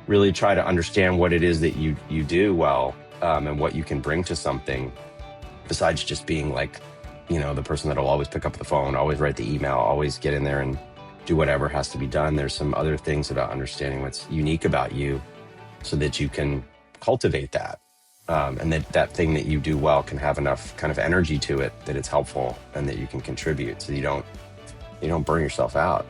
really try to understand what it is that you do well, and what you can bring to something besides just being like, the person that'll always pick up the phone, always write the email, always get in there and do whatever has to be done. There's some other things about understanding what's unique about you so that you can cultivate that. And that thing that you do well can have enough kind of energy to it that it's helpful and that you can contribute so you don't burn yourself out.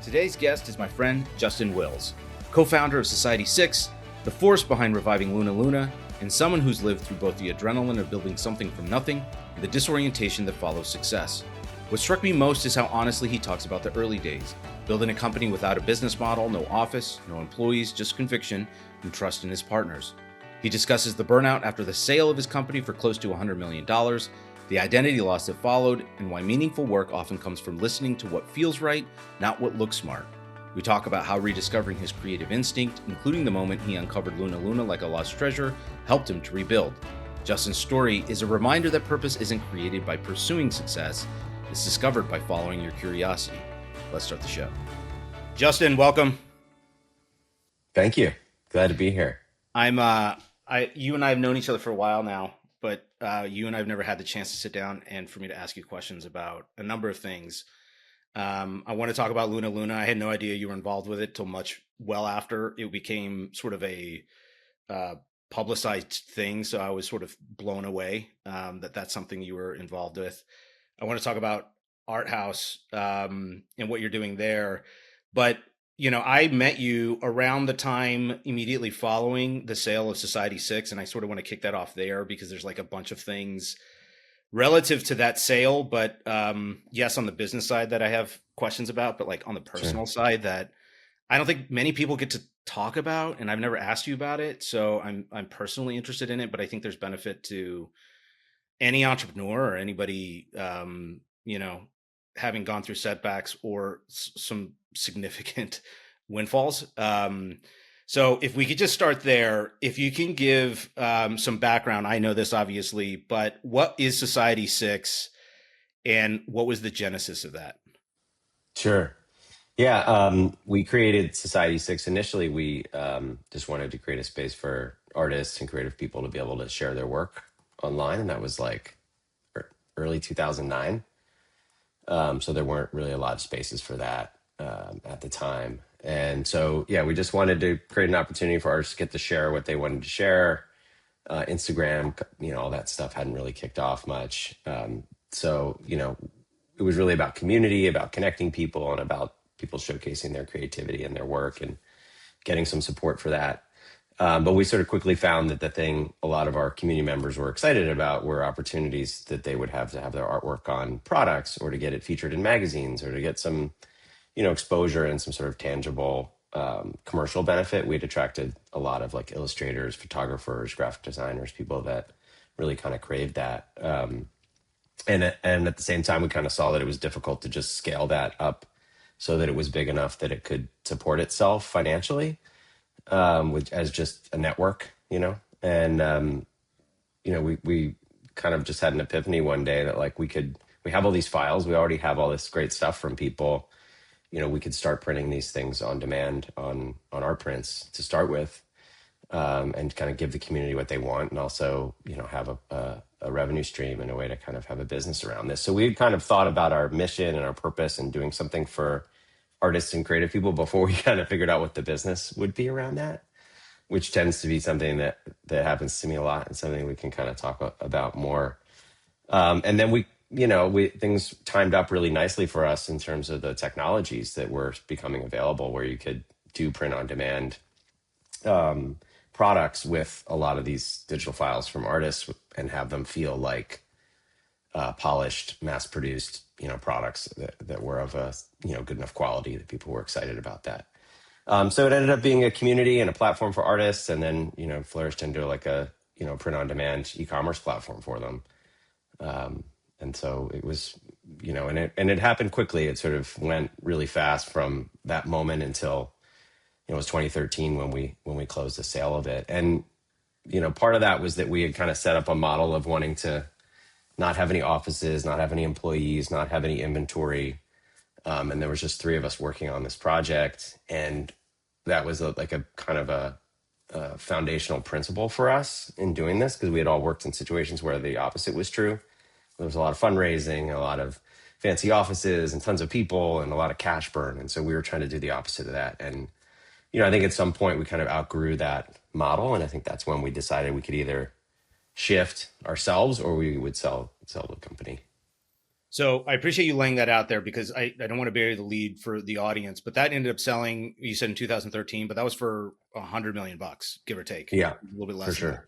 Today's guest is my friend Justin Wills, co-founder of Society 6, the force behind reviving Luna Luna, and someone who's lived through both the adrenaline of building something from nothing and the disorientation that follows success. What struck me most is how honestly he talks about the early days, building a company without a business model, no office, no employees, just conviction and trust in his partners. He discusses the burnout after the sale of his company for close to $100 million, the identity loss that followed, and why meaningful work often comes from listening to what feels right, not what looks smart. We talk about how rediscovering his creative instinct, including the moment he uncovered Luna Luna like a lost treasure, helped him to rebuild. Justin's story is a reminder that purpose isn't created by pursuing success, it's discovered by following your curiosity. Let's start the show. Justin, welcome. Thank you. Glad to be here. You and I have known each other for a while now, but you and I have never had the chance to sit down and for me to ask you questions about a number of things. I want to talk about Luna Luna. I had no idea you were involved with it till much well after it became sort of a publicized thing. So I was sort of blown away that that's something you were involved with. I want to talk about Art House and what you're doing there. But, I met you around the time immediately following the sale of Society 6. And I sort of want to kick that off there because there's like a bunch of things relative to that sale. But yes, on the business side that I have questions about, but like on the personal side that I don't think many people get to talk about. And I've never asked you about it. So I'm personally interested in it, but I think there's benefit to any entrepreneur or anybody, having gone through setbacks or some significant windfalls. So if we could just start there, if you can give some background, I know this obviously, but what is Society 6 and what was the genesis of that? Sure. Yeah, we created Society 6. Initially, we just wanted to create a space for artists and creative people to be able to share their work online. And that was like early 2009. So there weren't really a lot of spaces for that at the time. And so, yeah, we just wanted to create an opportunity for artists to get to share what they wanted to share. Instagram, all that stuff hadn't really kicked off much. So, it was really about community, about connecting people, and about people showcasing their creativity and their work and getting some support for that. But we sort of quickly found that the thing a lot of our community members were excited about were opportunities that they would have to have their artwork on products or to get it featured in magazines or to get some, exposure and some sort of tangible commercial benefit. We'd attracted a lot of like illustrators, photographers, graphic designers, people that really kind of craved that. And at the same time, we kind of saw that it was difficult to just scale that up so that it was big enough that it could support itself financially. As just a network, and, we kind of just had an epiphany one day that like we have all these files, we already have all this great stuff from people, we could start printing these things on demand on art prints to start with, and kind of give the community what they want and also, have a revenue stream and a way to kind of have a business around this. So we kind of thought about our mission and our purpose and doing something for artists and creative people before we kind of figured out what the business would be around that, which tends to be something that happens to me a lot and something we can kind of talk about more. And then we things timed up really nicely for us in terms of the technologies that were becoming available where you could do print on demand products with a lot of these digital files from artists and have them feel like polished, mass-produced, products that were of a, good enough quality that people were excited about that. So it ended up being a community and a platform for artists, and then, flourished into like a, print-on-demand e-commerce platform for them. And so it was, and it happened quickly. It sort of went really fast from that moment until, it was 2013 when we closed the sale of it. And, part of that was that we had kind of set up a model of wanting to not have any offices, not have any employees, not have any inventory, And there was just three of us working on this project, and that was like a kind of a foundational principle for us in doing this, because we had all worked in situations where the opposite was true. There was a lot of fundraising, a lot of fancy offices, and tons of people, and a lot of cash burn. And so we were trying to do the opposite of that. And I think at some point we kind of outgrew that model, and I think that's when we decided we could either shift ourselves or we would sell the company. So I appreciate you laying that out there, because I don't want to bury the lead for the audience, but that ended up selling, you said in 2013, but that was for 100 million bucks, give or take, Yeah, a little bit for less than that. sure.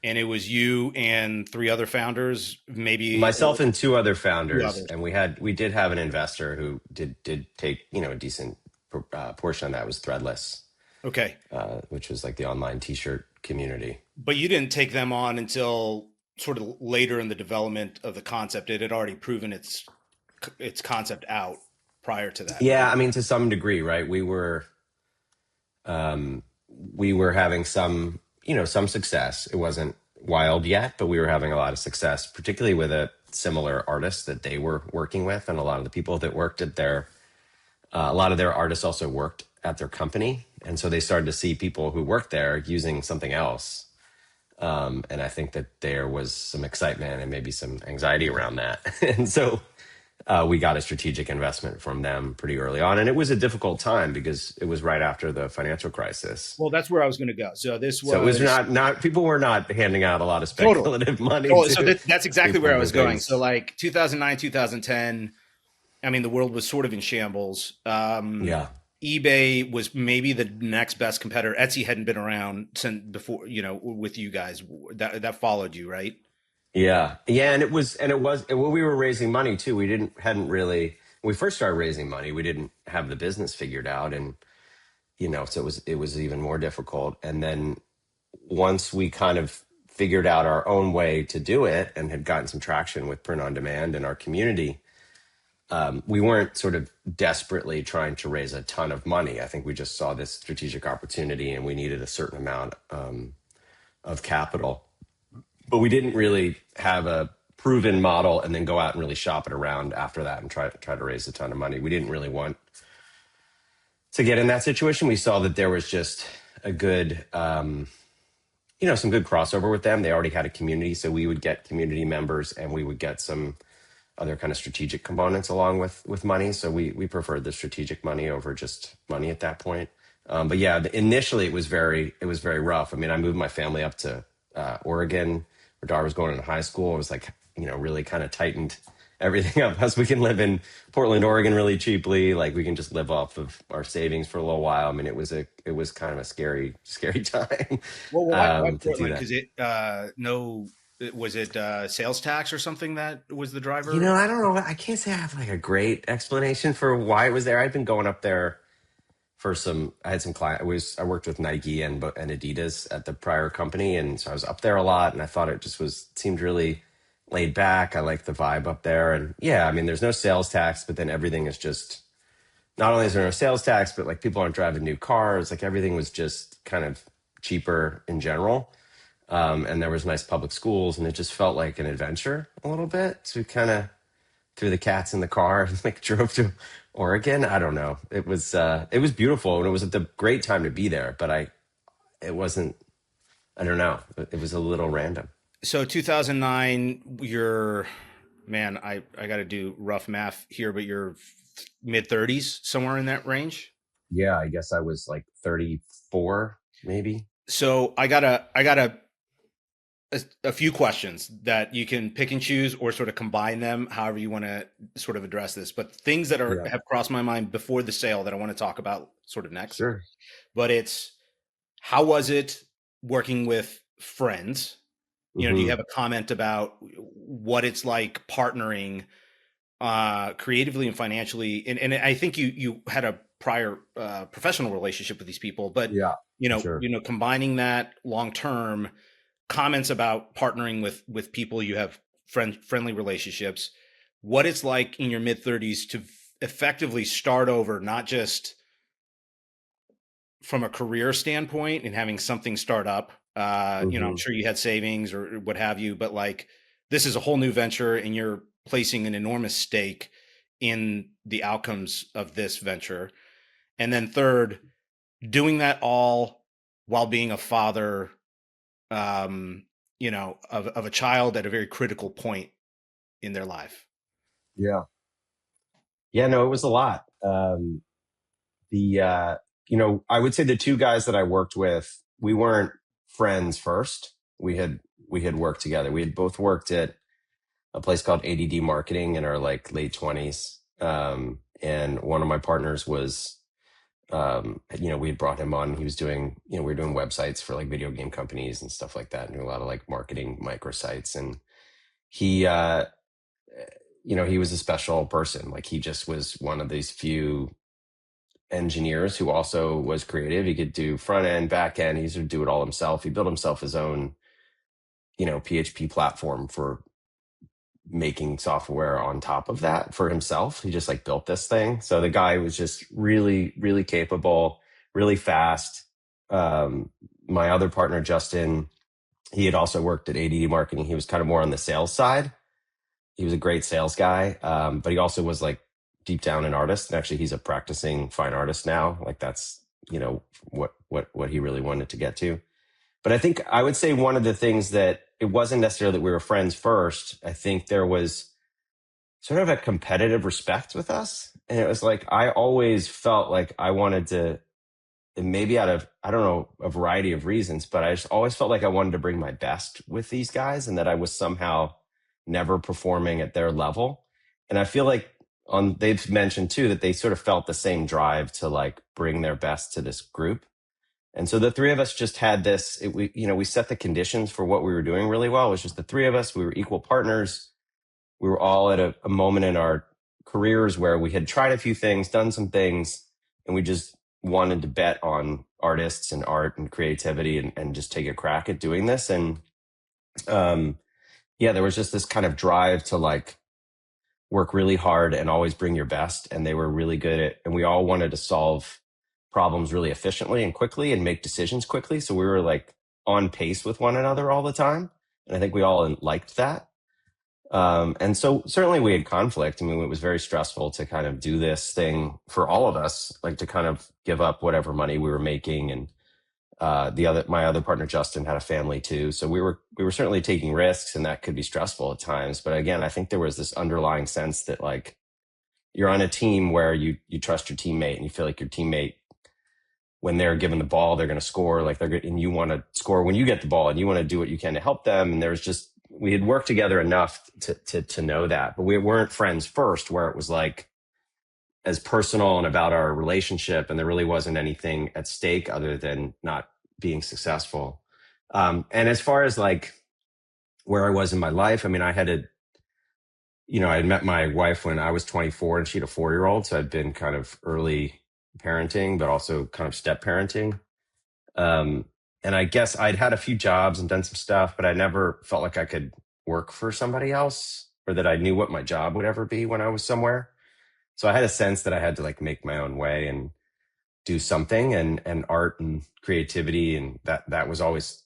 And it was you and three other founders, maybe, or Myself and two other two founders, others. and we did have an investor who did take a decent portion of that. Was Threadless, Okay. which was like the online t-shirt community. But you didn't take them on until sort of later in the development of the concept. It had already proven its concept out prior to that, Yeah, right? I mean, to some degree, right? We were having some success. It wasn't wild yet, but we were having a lot of success, particularly with a similar artist that they were working with, and a lot of the people that worked at their a lot of their artists also worked at their company, and so they started to see people who worked there using something else. And I think that there was some excitement and maybe some anxiety around that. And so we got a strategic investment from them pretty early on. And it was a difficult time because it was right after the financial crisis. Well, that's where I was going to go. So this So it was was not people were not handing out a lot of totally. speculative money Oh, so to that's exactly people where I for was going. So things. like 2009, 2010, I mean, the world was sort of in shambles. Yeah. eBay was maybe the next best competitor. Etsy hadn't been around since before, with you guys that followed you, right? Yeah. Yeah. And when we were raising money too, hadn't really, when we first started raising money, we didn't have the business figured out. And, so it was even more difficult. And then once we kind of figured out our own way to do it and had gotten some traction with print on demand in our community, we weren't sort of desperately trying to raise a ton of money. I think we just saw this strategic opportunity and we needed a certain amount of capital. But we didn't really have a proven model and then go out and really shop it around after that and try to raise a ton of money. We didn't really want to get in that situation. We saw that there was just a good some good crossover with them. They already had a community, so we would get community members and we would get some other kind of strategic components along with money. So we preferred the strategic money over just money at that point. But yeah, initially it was very rough. I mean, I moved my family up to Oregon, where Dar was going into high school. It was like really kind of tightened everything up. As we can live in Portland, Oregon, really cheaply. Like we can just live off of our savings for a little while. I mean, it was kind of a scary time Well, why to do Portland? that. Because no, was it sales tax or something that was the driver? I don't know. I can't say I have like a great explanation for why it was there. I'd been going up there for I had some client. I worked with Nike and Adidas at the prior company, and so I was up there a lot. And I thought it seemed really laid back. I liked the vibe up there, and yeah, I mean, there's no sales tax, but then everything is just not only is there no sales tax, but like people aren't driving new cars. Like everything was just kind of cheaper in general. And there was nice public schools, and it just felt like an adventure a little bit. So we kind of threw the cats in the car and like drove to Oregon. I don't know. It was beautiful, and it was a great time to be there. But it wasn't. I don't know. It was a little random. So 2009, you're, man, I got to do rough math here, but you're mid 30s, somewhere in that range. Yeah, I guess I was like 34, maybe. So I got a few questions that you can pick and choose or sort of combine them, however you want to sort of address this. But things that Yeah, have crossed my mind before the sale that I want to talk about sort of next. sure. But it's, how was it working with friends? Do you Hmm. have a comment about what it's like partnering creatively and financially? And I think you had a prior professional relationship with these people, but Yeah, sure. combining that long term, comments about partnering with people you have friendly relationships, what it's like in your mid 30s to effectively start over, not just from a career standpoint and having something start up. I'm Hmm. sure you had savings or what have you, but like this is a whole new venture and you're placing an enormous stake in the outcomes of this venture. And then third, doing that all while being a father, um, of a child at a very critical point in their life. Yeah. Yeah, no, it was a lot. The I would say the two guys that I worked with, we weren't friends first. We had worked together. We had both worked at a place called ADD Marketing in our like late 20s. And one of my partners was, we had brought him on. He was doing, we were doing websites for like video game companies and stuff like that, and doing a lot of like marketing microsites. And he, he was a special person. Like he just was one of these few engineers who also was creative. He could do front end, back end. He would do it all himself. He built himself his own, PHP platform for making software on top of that for himself. He just like built this thing. So the guy was just really, really capable, really fast. My other partner, Justin, he had also worked at ADD Marketing. He was kind of more on the sales side. He was a great sales guy, but he also was like deep down an artist. And actually, he's a practicing fine artist now. Like that's what he really wanted to get to. But I think I would say one of the things that it wasn't necessarily that we were friends first. I think there was sort of a competitive respect with us. And it was like, I always felt like I wanted to, and maybe out of, I don't know, a variety of reasons, but I just always felt like I wanted to bring my best with these guys and that I was somehow never performing at their level. And I feel like they've mentioned too that they sort of felt the same drive to like bring their best to this group. And so the three of us just had this, we set the conditions for what we were doing really well. It was just the three of us. We were equal partners. We were all at a moment in our careers where we had tried a few things, done some things, and we just wanted to bet on artists and art and creativity and just take a crack at doing this. And there was just this kind of drive to like work really hard and always bring your best. And they were really good at, and we all wanted to solve problems really efficiently and quickly and make decisions quickly. So we were like on pace with one another all the time. And I think we all liked that. And so certainly we had conflict. I mean, it was very stressful to kind of do this thing for all of us, like to kind of give up whatever money we were making. And my other partner, Justin, had a family too. So we were certainly taking risks, and that could be stressful at times. But again, I think there was this underlying sense that like you're on a team where you trust your teammate and you feel like your teammate, when they're given the ball, they're going to score, like and you want to score when you get the ball, and you want to do what you can to help them. And we had worked together enough to know that, but we weren't friends first, where it was like as personal and about our relationship. And there really wasn't anything at stake other than not being successful. And as far as like where I was in my life, I mean, I had met my wife when I was 24 and she had a 4-year-old. So I'd been kind of early parenting, but also kind of step parenting. And I guess I'd had a few jobs and done some stuff, but I never felt like I could work for somebody else or that I knew what my job would ever be when I was somewhere. So I had a sense that I had to like make my own way and do something, and art and creativity. And that was always,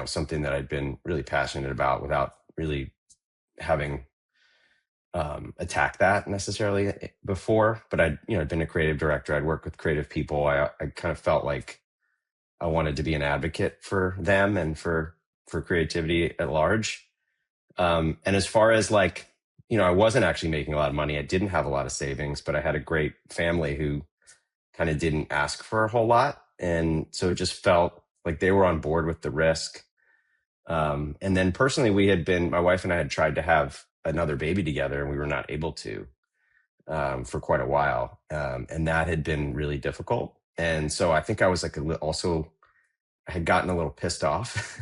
something that I'd been really passionate about without really having attacked that necessarily before. But I'd been a creative director. I'd worked with creative people. I kind of felt like I wanted to be an advocate for them and for creativity at large. And as far as like, I wasn't actually making a lot of money. I didn't have a lot of savings, but I had a great family who kind of didn't ask for a whole lot. And so it just felt like they were on board with the risk. And then personally, my wife and I had tried to have another baby together, and we were not able to for quite a while. And that had been really difficult. And so I think I was like I had gotten a little pissed off.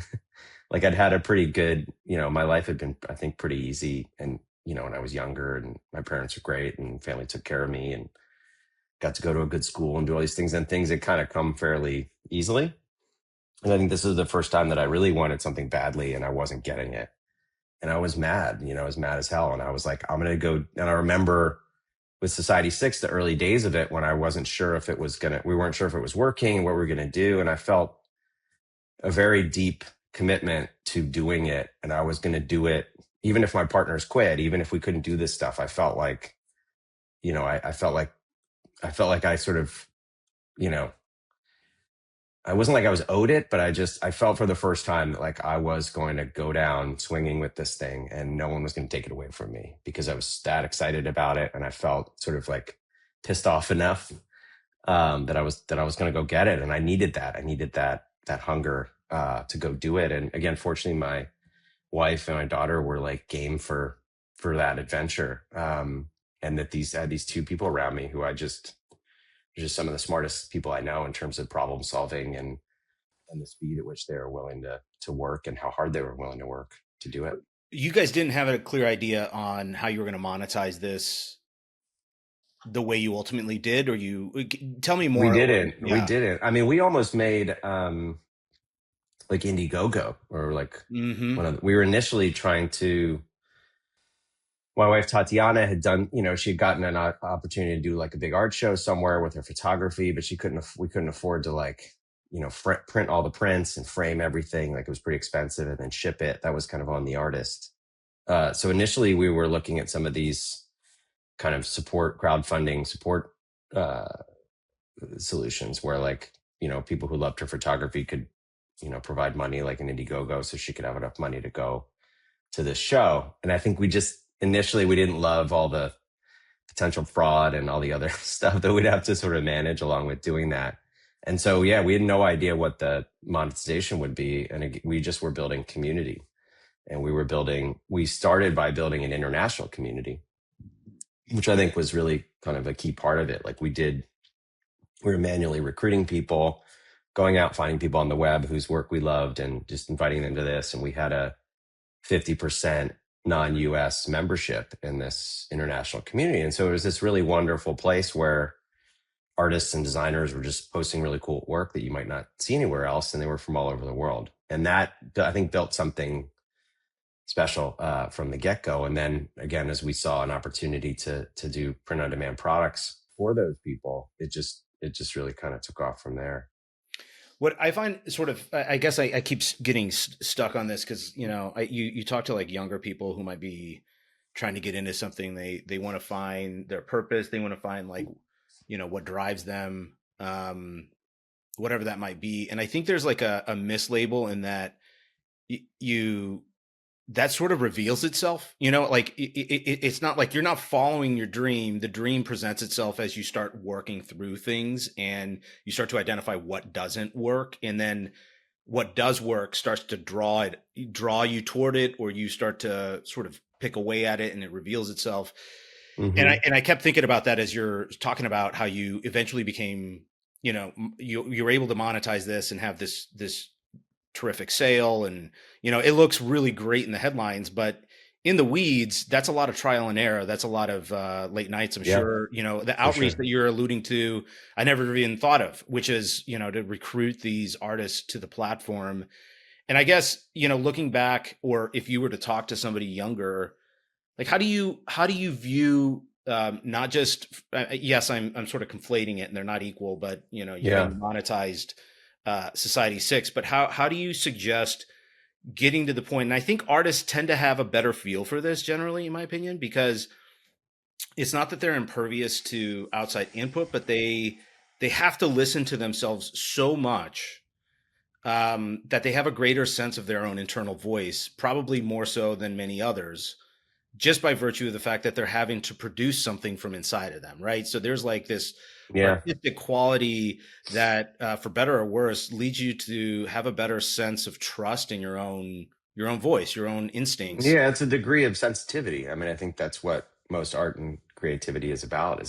Like I'd had a pretty good, my life had been, I think, pretty easy. And, when I was younger, and my parents were great and family took care of me and got to go to a good school and do all these things, and things had kind of come fairly easily. And I think this is the first time that I really wanted something badly and I wasn't getting it. And I was mad, I was mad as hell. And I was like, I'm going to go. And I remember with Society 6, the early days of it, when I wasn't sure if it was we weren't sure if it was working, what we were going to do. And I felt a very deep commitment to doing it. And I was going to do it, even if my partners quit, even if we couldn't do this stuff. I felt like I felt like I sort of, you know, I wasn't like I was owed it, but I felt for the first time that like I was going to go down swinging with this thing and no one was going to take it away from me because I was that excited about it. And I felt sort of like pissed off enough that I was going to go get it. And I needed that. I needed that hunger to go do it. And again, fortunately, my wife and my daughter were like game for that adventure. And that I had these two people around me who they're just some of the smartest people I know in terms of problem solving and the speed at which they were willing to work and how hard they were willing to work to do it. You guys didn't have a clear idea on how you were going to monetize this the way you ultimately did, or you tell me We more. didn't. We Yeah. didn't. I mean, we almost made like Indiegogo or like Mm-hmm. we were initially trying to. My wife Tatiana had done, she had gotten an opportunity to do like a big art show somewhere with her photography, but we couldn't afford to like, print all the prints and frame everything. Like it was pretty expensive and then ship it. That was kind of on the artist. So initially we were looking at some of these kind of crowdfunding support uh, solutions where like, people who loved her photography could, provide money like an Indiegogo so she could have enough money to go to this show. And I think initially we didn't love all the potential fraud and all the other stuff that we'd have to sort of manage along with doing that. And so, yeah, we had no idea what the monetization would be. And we just were building community. And we started by building an international community, which I think was really kind of a key part of it. Like we were manually recruiting people, going out, finding people on the web whose work we loved and just inviting them to this. And we had a 50% non-US membership in this international community. And so it was this really wonderful place where artists and designers were just posting really cool work that you might not see anywhere else. And they were from all over the world. And that, I think, built something special from the get-go. And then again, as we saw an opportunity to do print on demand products for those people, it just really kind of took off from there. What I find sort of, I guess I keep getting stuck on this because you talk to like younger people who might be trying to get into something. They want to find their purpose. They want to find like what drives them, whatever that might be. And I think there's like a mislabel in that you that sort of reveals itself, like it's not like you're not following your dream. The dream presents itself as you start working through things and you start to identify what doesn't work. And then what does work starts to draw you toward it, or you start to sort of pick away at it and it reveals itself. Mm-hmm. And I kept thinking about that as you're talking about how you eventually became, you were able to monetize this and have this terrific sale, and it looks really great in the headlines, but in the weeds, that's a lot of trial and error. That's a lot of late nights, I'm Yeah, sure. The for outreach sure. that you're alluding to, I never even thought of, which is to recruit these artists to the platform. And I guess looking back, or if you were to talk to somebody younger, like how do you view, not just yes, I'm sort of conflating it and they're not equal, but Yeah. you monetized Society 6, but how do you suggest getting to the point? And I think artists tend to have a better feel for this generally, in my opinion, because it's not that they're impervious to outside input, but they have to listen to themselves so much, that they have a greater sense of their own internal voice, probably more so than many others, just by virtue of the fact that they're having to produce something from inside of them, right? So there's like this Yeah. artistic quality that, for better or worse, leads you to have a better sense of trust in your own voice, your own instincts. Yeah, it's a degree of sensitivity. I mean, I think that's what most art and creativity is about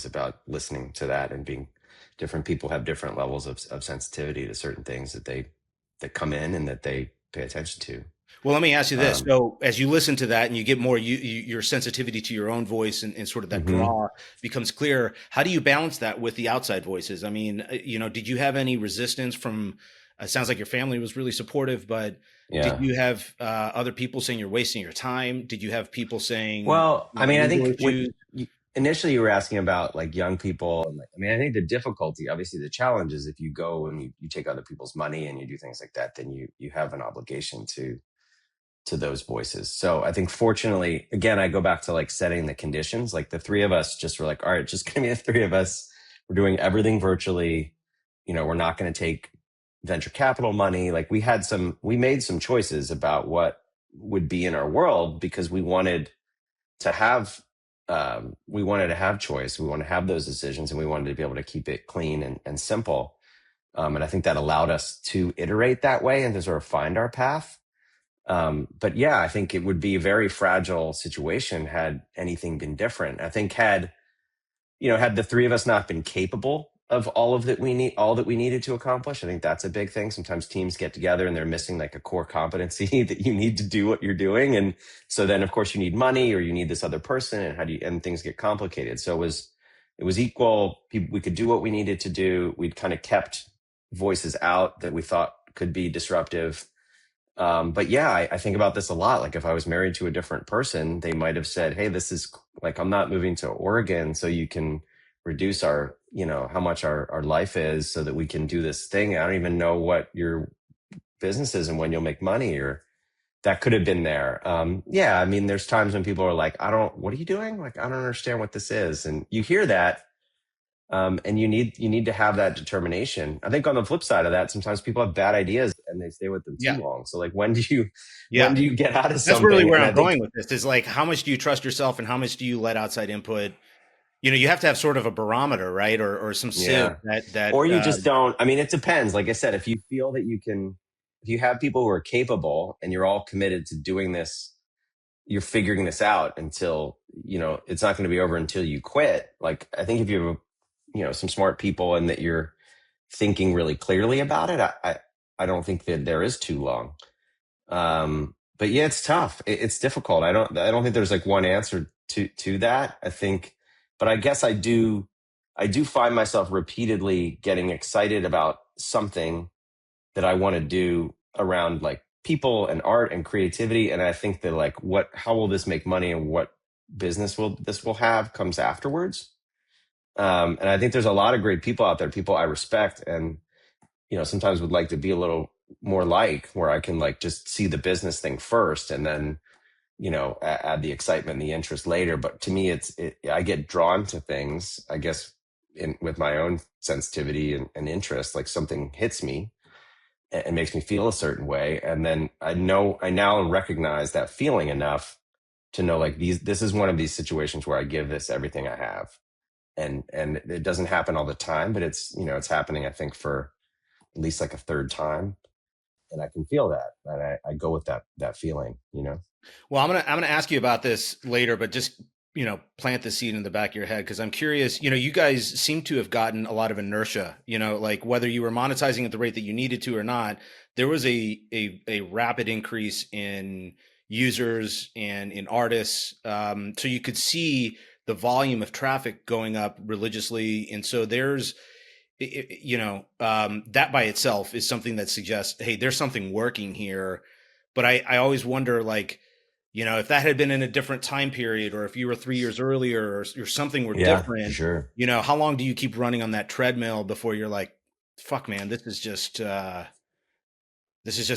listening to that and being different people have different levels of sensitivity to certain things that come in and that they pay attention to. Well, let me ask you this. Um, So as you listen to that and you get more, your sensitivity to your own voice, and sort of that mhm. draw becomes clear. How do you balance that with the outside voices? I mean, did you have any resistance from, it sounds like your family was really supportive, but did Yeah. you have other people saying you're wasting your time? Did you have people saying Well, I mean, I legal think issues? initially you were asking about like young people. And like, I mean, I think the difficulty, obviously, the challenge is if you go and you take other people's money and you do things like that, then you have an obligation to those voices. So I think fortunately, again, I go back to like setting the conditions. Like the three of us just were like, all right, just gonna be the three of us. We're doing everything virtually. We're not going to take venture capital money. Like we made some choices about what would be in our world because to have, we wanted to have choice. We want to have those decisions and we wanted to be able to keep it clean and simple. And I think that allowed us to iterate that way and to sort of find our path. But yeah, I think it would be a very fragile situation had anything been different. I think had the three of us not been capable of all that we needed to accomplish, I think that's a big thing. Sometimes teams get together and they're missing like a core competency that you need to do what you're doing. And so then of course you need money or you need this other person and things get complicated. So it was equal. We could do what we needed to do. We'd kind of kept voices out that we thought could be disruptive. But yeah, I think about this a lot. Like if I was married to a different person, they might have said, hey, this is like, I'm not moving to Oregon so you can reduce how much our life is so that we can do this thing. I don't even know what your business is and when you'll make money, or that could have been there. Yeah. I mean, there's times when people are like, what are you doing? Like, I don't understand what this is. And you hear that. And you need to have that determination. I think on the flip side of that, sometimes people have bad ideas and they stay with them too Yeah. long. So like, when Yeah. do you get out of That's really something? where And I'm I think, going with this is like, how much do you trust yourself and how much do you let outside input? You have to have sort of a barometer, right? Or some sieve yeah, that or you just don't. I mean, it depends. Like I said, if you feel that if you have people who are capable and you're all committed to doing this, you're figuring this out until, it's not going to be over until you quit. Like, I think if you have, some smart people and that you're thinking really clearly about it, I don't think that there is too long. But yeah, it's tough. It's difficult. I don't think there's like one answer to that. I think, but I guess I do find myself repeatedly getting excited about something that I want to do around like people and art and creativity. And I think that like, how will this make money and what business will have comes afterwards. And I think there's a lot of great people out there, people I respect and, sometimes would like to be a little more like where I can like just see the business thing first and then, add the excitement and the interest later. But to me, I get drawn to things, I guess, with my own sensitivity and interest, like something hits me and makes me feel a certain way. And then I now recognize that feeling enough to know like this is one of these situations where I give this everything I have. And it doesn't happen all the time, but it's happening, I think, for at least like a third time. And I can feel that. And I go with that feeling. Well, I'm gonna ask you about this later, but just plant the seed in the back of your head because I'm curious. You guys seem to have gotten a lot of inertia. Like whether you were monetizing at the rate that you needed to or not, there was a rapid increase in users and in artists. So you could see the volume of traffic going up religiously, and so there's that by itself is something that suggests, hey, there's something working here. But I always wonder, like, if that had been in a different time period, or if you were 3 years earlier, or something were Yeah, for different, sure. how long do you keep running on that treadmill before you're like, fuck, man, this is just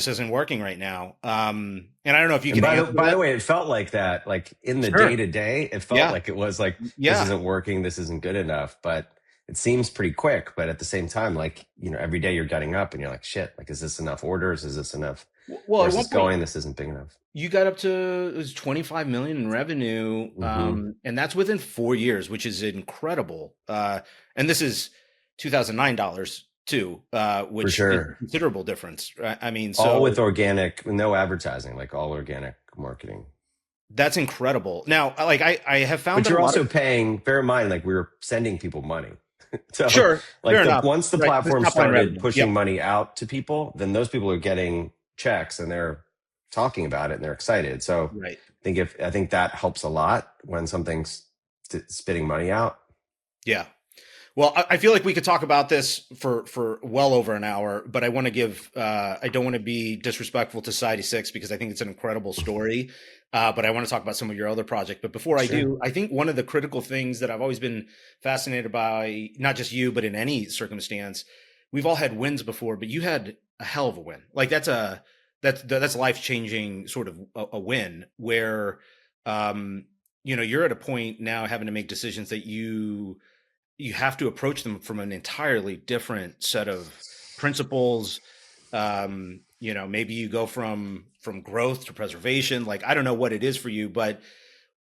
isn't working right now. And I don't know if you And can answer by the that. way, it felt like that, like in the day Sure. to day, it felt Yeah. like it was like, this Yeah. isn't working. This isn't good enough, but it seems pretty quick. But at the same time, like, every day you're getting up and you're like, shit, like, is this enough orders? Is this enough? Well, at Where's one this point, going? This isn't big enough. you got up to it was 25 million in revenue, Hmm. and that's within 4 years, which is incredible. And this is $2009 too, For which is a sure. considerable difference. Right? I mean, All with so organic, no advertising, like all organic marketing. that's incredible. Now, like I have found But that a you're lot of also paying, bear in mind, like we were sending people money. So sure, like fair enough, once the right? This platform top line started revenue, yep, pushing money out to people, then those people are getting checks and they're talking about it and they're excited. So right, I think that helps a lot when something's spitting money out. yeah. Well, I feel like we could talk about this for well over an hour, but I want to give I don't want to be disrespectful to Society Six because I think it's an incredible story. But I want to talk about some of your other projects. But before I Sure. do, I think one of the critical things that I've always been fascinated by, not just you, but in any circumstance, we've all had wins before, but you had a hell of a win. Like that's life changing sort of a win where um, you're at a point now having to make decisions that you have to approach them from an entirely different set of principles. Maybe you go from growth to preservation. Like I don't know what it is for you, but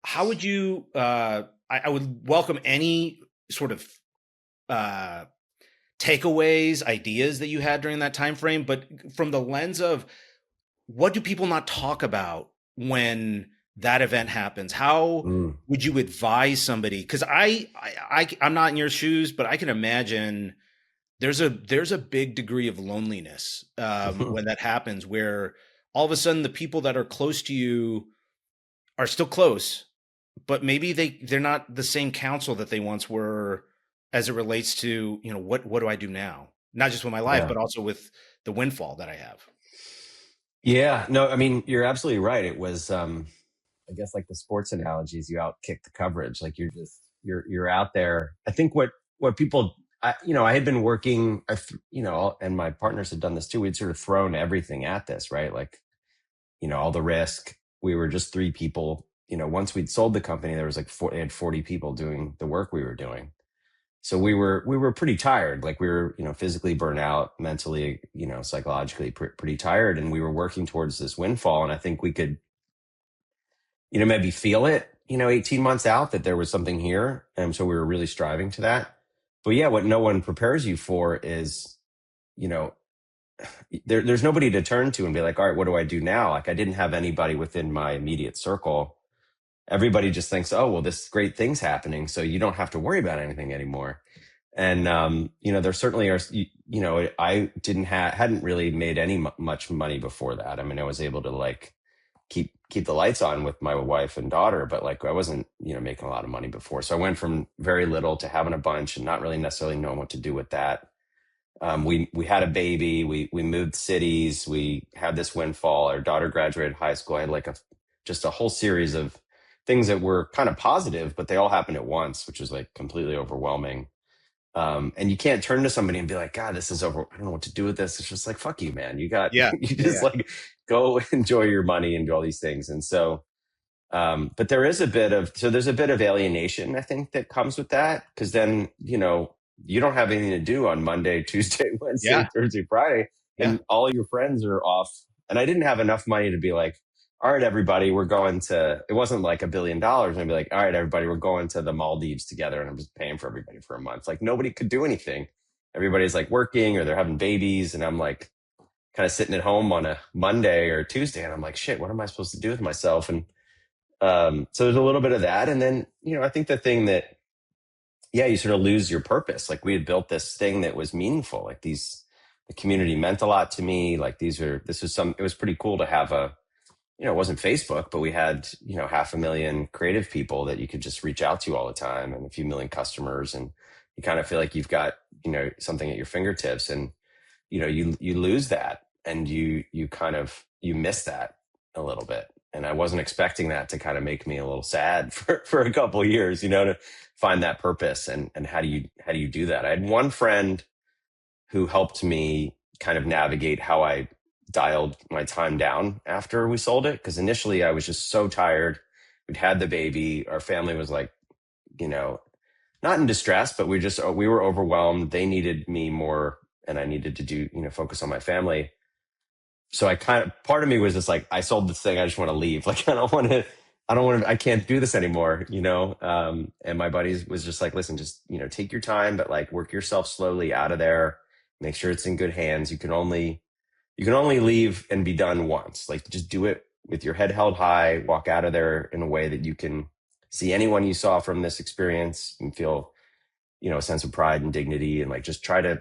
how would you? I would welcome any sort of uh, takeaways, ideas that you had during that time frame, but from the lens of what do people not talk about when that event happens? How Mm. would you advise somebody? Because I'm not in your shoes, but I can imagine there's a big degree of loneliness when that happens, where all of a sudden the people that are close to you are still close, but maybe they're not the same counsel that they once were as it relates to what do I do now? Not just with my life, Yeah. but also with the windfall that I have. Yeah. No, I mean, you're absolutely right. It was, I guess like the sports analogies, you outkick the coverage. Like you're out there. I think what people, I had been working, and my partners had done this too. We'd sort of thrown everything at this, right? Like, all the risk. We were just three people. Once we'd sold the company, there was like they had 40 people doing the work we were doing. So we were pretty tired. Like we were, physically burnt out, mentally, psychologically pretty tired. And we were working towards this windfall. And I think we could, maybe feel it, 18 months out that there was something here. And so we were really striving to that. But yeah, what no one prepares you for is, you know, there's nobody to turn to and be like, all right, what do I do now? Like I didn't have anybody within my immediate circle. Everybody just thinks, oh, well, this great thing's happening. So you don't have to worry about anything anymore. And, there certainly are, I hadn't really made much money before that. I mean, I was able to like keep the lights on with my wife and daughter, but like I wasn't, making a lot of money before. So I went from very little to having a bunch and not really necessarily knowing what to do with that. We had a baby. We moved cities. We had this windfall. Our daughter graduated high school. I had like just a whole series of things that were kind of positive, but they all happened at once, which was like completely overwhelming. And you can't turn to somebody and be like, God, this is over. I don't know what to do with this. It's just like, fuck you, man. Yeah, You yeah, just yeah, like go enjoy your money and do all these things. And so, but there's a bit of alienation, I think, that comes with that. Cause then, you don't have anything to do on Monday, Tuesday, yeah, Wednesday, Thursday, Friday, yeah, and all your friends are off. And I didn't have enough money to be like, all right, everybody, it wasn't like $1 billion. And I'd be like, all right, everybody, we're going to the Maldives together. And I'm just paying for everybody for a month. Like nobody could do anything. Everybody's like working or they're having babies. And I'm like kind of sitting at home on a Monday or Tuesday. And I'm like, shit, what am I supposed to do with myself? And so there's a little bit of that. And then, I think the thing that, yeah, you sort of lose your purpose. Like we had built this thing that was meaningful. Like the community meant a lot to me. Like it was pretty cool to have it wasn't Facebook, but we had, 500,000 creative people that you could just reach out to all the time and a few million customers. And you kind of feel like you've got, something at your fingertips and, you lose that and you miss that a little bit. And I wasn't expecting that to kind of make me a little sad for a couple of years, to find that purpose. And how do you do that? I had one friend who helped me kind of navigate how I dialed my time down after we sold it. Cause initially I was just so tired. We'd had the baby. Our family was like, you know, not in distress, but we were overwhelmed. They needed me more and I needed to focus on my family. So part of me was just like, I sold this thing. I just want to leave. Like, I can't do this anymore. And my buddies was just like, listen, just, take your time, but like work yourself slowly out of there. Make sure it's in good hands. You can only leave and be done once. Like just do it with your head held high, walk out of there in a way that you can see anyone you saw from this experience and feel, a sense of pride and dignity and like just try to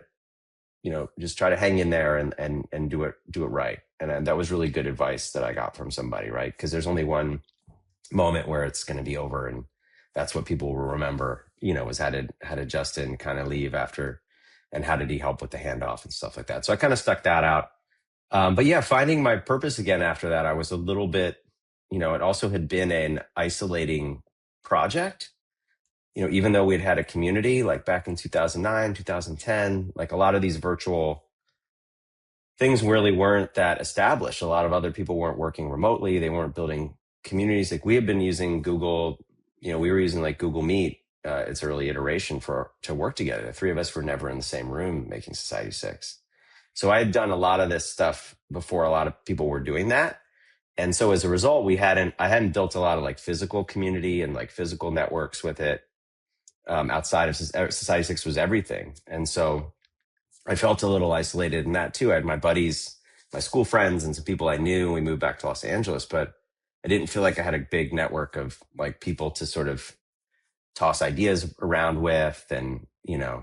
hang in there and do it right. And that was really good advice that I got from somebody, right? Because there's only one moment where it's going to be over, and that's what people will remember. Was how did Justin kind of leave after, and how did he help with the handoff and stuff like that. So I kind of stuck that out. But yeah, finding my purpose again after that, I was a little bit, it also had been an isolating project. Even though we'd had a community like back in 2009, 2010, like a lot of these virtual things really weren't that established. A lot of other people weren't working remotely. They weren't building communities. Like we had been using Google, we were using like Google Meet, its early iteration to work together. The three of us were never in the same room making Society 6. So I had done a lot of this stuff before a lot of people were doing that. And so as a result, I hadn't built a lot of like physical community and like physical networks with it. Outside of Society 6 was everything. And so I felt a little isolated in that too. I had my buddies, my school friends, and some people I knew. We moved back to Los Angeles, but I didn't feel like I had a big network of like people to sort of toss ideas around with. And,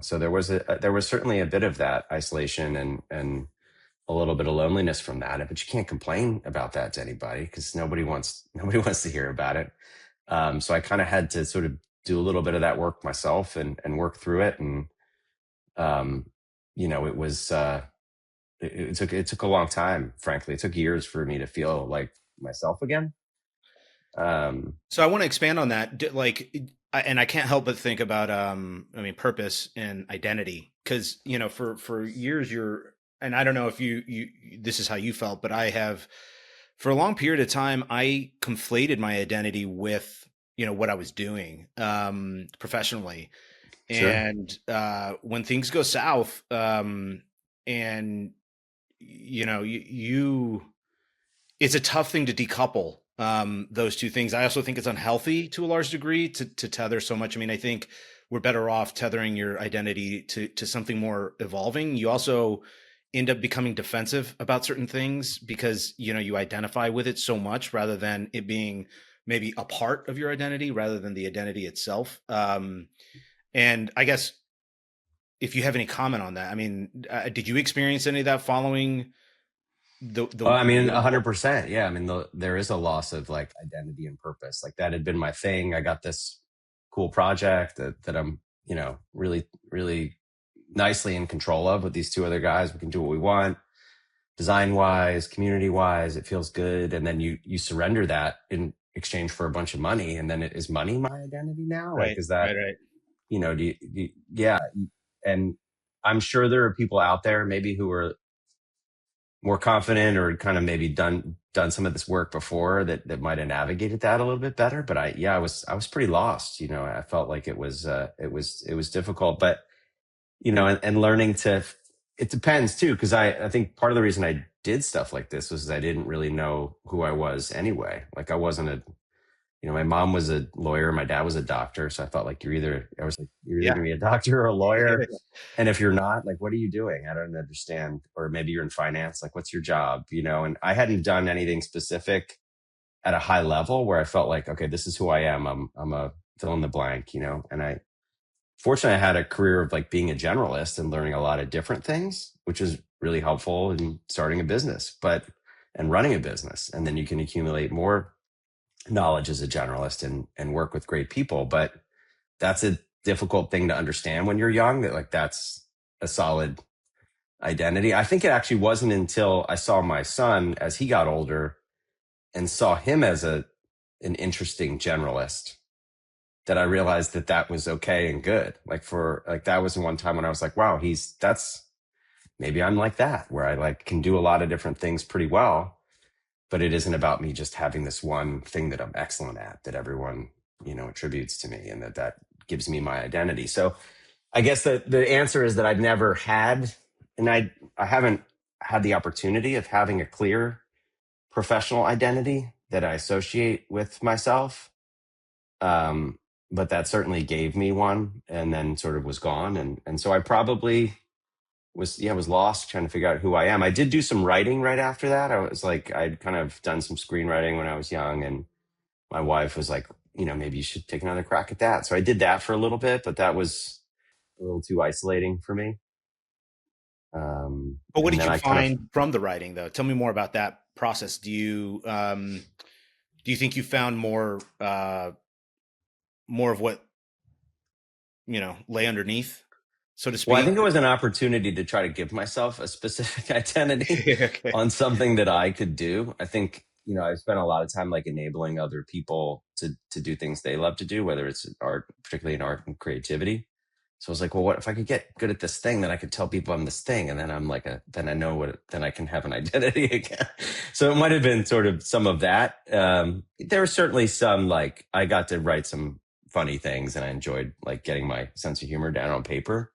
so there was certainly a bit of that isolation and a little bit of loneliness from that. But you can't complain about that to anybody because nobody wants to hear about it. So I kind of had to sort of do a little bit of that work myself and work through it. And, um, it was, it took a long time, frankly. It took years for me to feel like myself again. Um, So I want to expand on that. And I can't help but think about, purpose and identity, because for years and I don't know if you this is how you felt, but I have, for a long period of time, I conflated my identity with what I was doing professionally, sure. and when things go south, and you it's a tough thing to decouple those two things. I also think it's unhealthy to a large degree to tether so much. I mean, I think we're better off tethering your identity to something more evolving. You also end up becoming defensive about certain things because you identify with it so much, rather than it being maybe a part of your identity rather than the identity itself. And I guess if you have any comment on that, I mean, did you experience any of that following I the mean, way? 100%. Yeah. I mean, there is a loss of like identity and purpose. Like that had been my thing. I got this cool project that I'm, really, really nicely in control of with these two other guys. We can do what we want, design wise, community wise. It feels good. And then you surrender that in exchange for a bunch of money. And then is money my identity now? Like, Right, is that, right, right. yeah. And I'm sure there are people out there maybe who are more confident or kind of maybe done some of this work before that might have navigated that a little bit better. But I was pretty lost. I felt like it was difficult. But and learning to, it depends too, because I think part of the reason I did stuff like this was I didn't really know who I was anyway. Like I wasn't my mom was a lawyer, my dad was a doctor, so I felt like I was like, you're either Yeah. gonna be a doctor or a Yeah. lawyer, and if you're not, like, what are you doing? I don't understand. Or maybe you're in finance, like, what's your job? And I hadn't done anything specific at a high level where I felt like, okay, this is who I am. I'm a fill in the blank, and fortunately I had a career of like being a generalist and learning a lot of different things, which is really helpful in starting a business, and running a business. And then you can accumulate more knowledge as a generalist and work with great people. But that's a difficult thing to understand when you're young, that like that's a solid identity. I think it actually wasn't until I saw my son as he got older and saw him as an interesting generalist that I realized that was okay and good. Like that was the one time when I was like, wow, that's maybe I'm like that, where I like can do a lot of different things pretty well, but it isn't about me just having this one thing that I'm excellent at that everyone, attributes to me, and that gives me my identity. So I guess the answer is that I've never had, and I haven't had the opportunity of having a clear professional identity that I associate with myself. Um, but that certainly gave me one and then sort of was gone. And so I probably was lost trying to figure out who I am. I did do some writing right after that. I was like, I'd kind of done some screenwriting when I was young, and my wife was like, maybe you should take another crack at that. So I did that for a little bit, but that was a little too isolating for me. But what And did then you I kind of, find from the writing, though? Tell me more about that process. Do you think you found more of what lay underneath, so to well, I speak? think it was an opportunity to try to give myself a specific identity Okay. on something that I could do. I think, I spent a lot of time like enabling other people to do things they love to do, whether it's art, particularly in art and creativity. So I was like, well, what if I could get good at this thing? Then I could tell people I'm this thing, and then then I know then I can have an identity again. So it might have been sort of some of that. There was certainly some, like, I got to write some funny things, and I enjoyed like getting my sense of humor down on paper,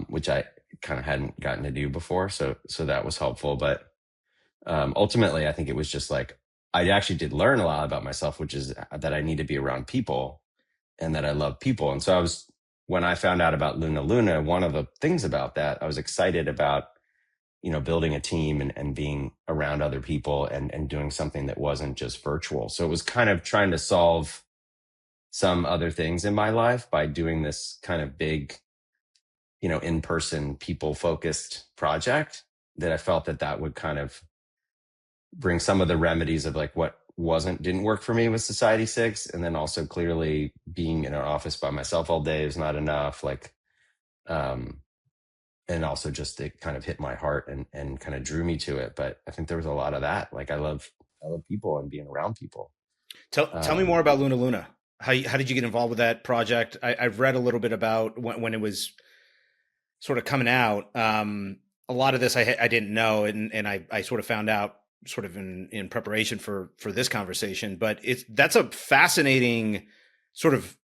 which I kind of hadn't gotten to do before. So that was helpful. But ultimately, I think it was just like I actually did learn a lot about myself, which is that I need to be around people and that I love people. And so when I found out about Luna Luna, one of the things about that, I was excited about, building a team and being around other people and doing something that wasn't just virtual. So it was kind of trying to solve some other things in my life by doing this kind of big, in-person people focused project that I felt that would kind of bring some of the remedies of like what didn't work for me with Society 6. And then also clearly being in an office by myself all day is not enough. Like, and also just it kind of hit my heart and kind of drew me to it. But I think there was a lot of that. Like I love people and being around people. Tell me more about Luna Luna. How did you get involved with that project? I've read a little bit about when it was sort of coming out. A lot of this I didn't know, and I sort of found out sort of in preparation for this conversation. But that's a fascinating sort of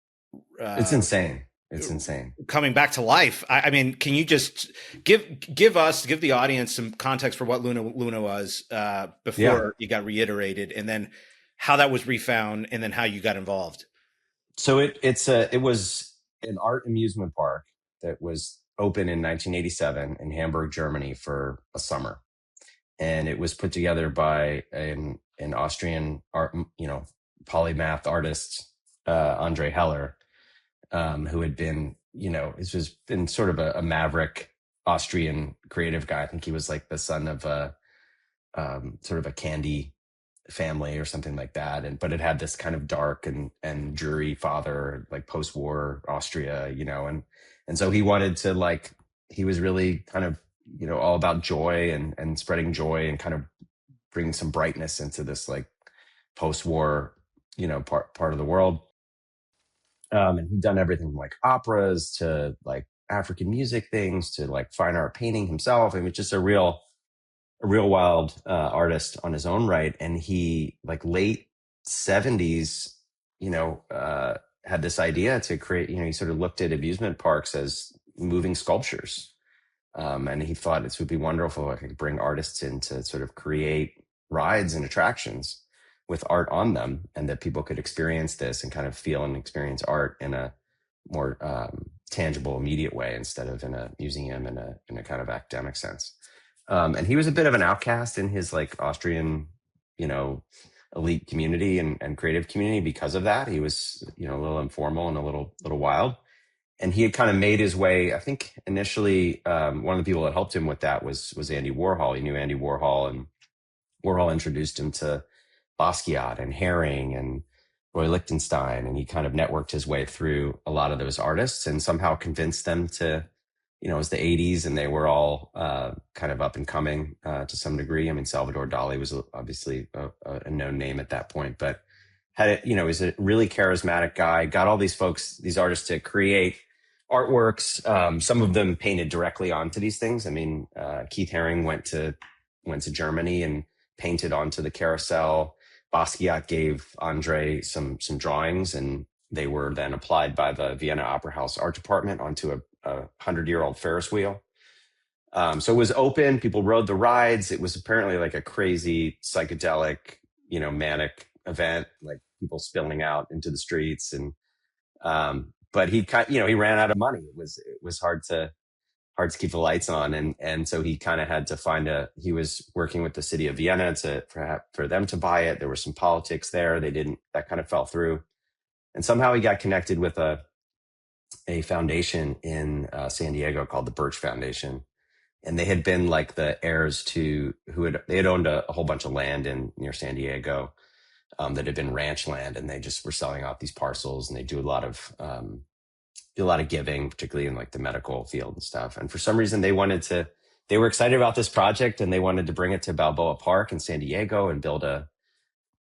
It's insane. It's insane. Coming back to life. I mean, can you just give the audience some context for what Luna Luna was before you got reiterated, and then how that was refound, and then how you got involved? So it was an art amusement park that was open in 1987 in Hamburg, Germany for a summer. And it was put together by an Austrian art, polymath artist, Andre Heller, who had been, this was been sort of a maverick Austrian creative guy. I think he was like the son of sort of a candy family or something like that. But it had this kind of dark and dreary father, like post-war Austria, and so he wanted to, like, he was really kind of, all about joy and spreading joy and kind of bringing some brightness into this like post-war, part of the world. And he'd done everything from like operas to like African music things to like fine art painting himself. I mean, just a real wild artist on his own right. And he, like, late 70s, had this idea to create, he sort of looked at amusement parks as moving sculptures. And he thought it would be wonderful if I could bring artists in to sort of create rides and attractions with art on them, and that people could experience this and kind of feel and experience art in a more tangible, immediate way instead of in a museum in a kind of academic sense. And he was a bit of an outcast in his like Austrian, elite community and creative community because of that. He was, a little informal and a little wild. And he had kind of made his way. I think initially, one of the people that helped him with that was Andy Warhol. He knew Andy Warhol, and Warhol introduced him to Basquiat and Haring and Roy Lichtenstein. And he kind of networked his way through a lot of those artists and somehow convinced them to, it was the 80s and they were all kind of up and coming to some degree. I mean, Salvador Dali was obviously a known name at that point, but he's a really charismatic guy, got all these artists to create artworks. Some of them painted directly onto these things. I mean, Keith Haring went to Germany and painted onto the carousel. Basquiat gave Andre some drawings, and they were then applied by the Vienna Opera House art department onto a 100-year-old Ferris wheel. So it was open. People rode the rides. It was apparently like a crazy psychedelic, manic event, like people spilling out into the streets. And but he ran out of money. It was hard to keep the lights on, and so he kind of had to he was working with the city of Vienna for them to buy it. There was some politics there. That kind of fell through, and somehow he got connected with a foundation in San Diego called the Birch Foundation, and they had been like the heirs to they had owned a whole bunch of land near San Diego that had been ranch land, and they just were selling off these parcels, and they do a lot of giving, particularly in like the medical field and stuff. And for some reason they were excited about this project, and they wanted to bring it to Balboa Park in San Diego and build a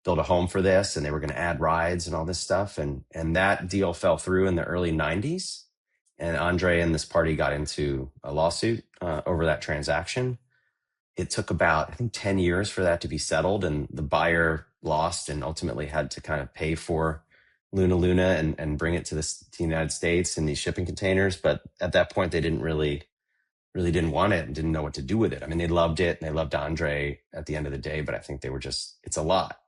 home for this. And they were going to add rides and all this stuff. And that deal fell through in the early 90s. and Andre and this party got into a lawsuit over that transaction. It took about, I think, 10 years for that to be settled, and the buyer lost and ultimately had to kind of pay for Luna Luna and bring it to the United States in these shipping containers. But at that point, they didn't really didn't want it and didn't know what to do with it. I mean, they loved it and they loved Andre at the end of the day, but I think they were just, it's a lot.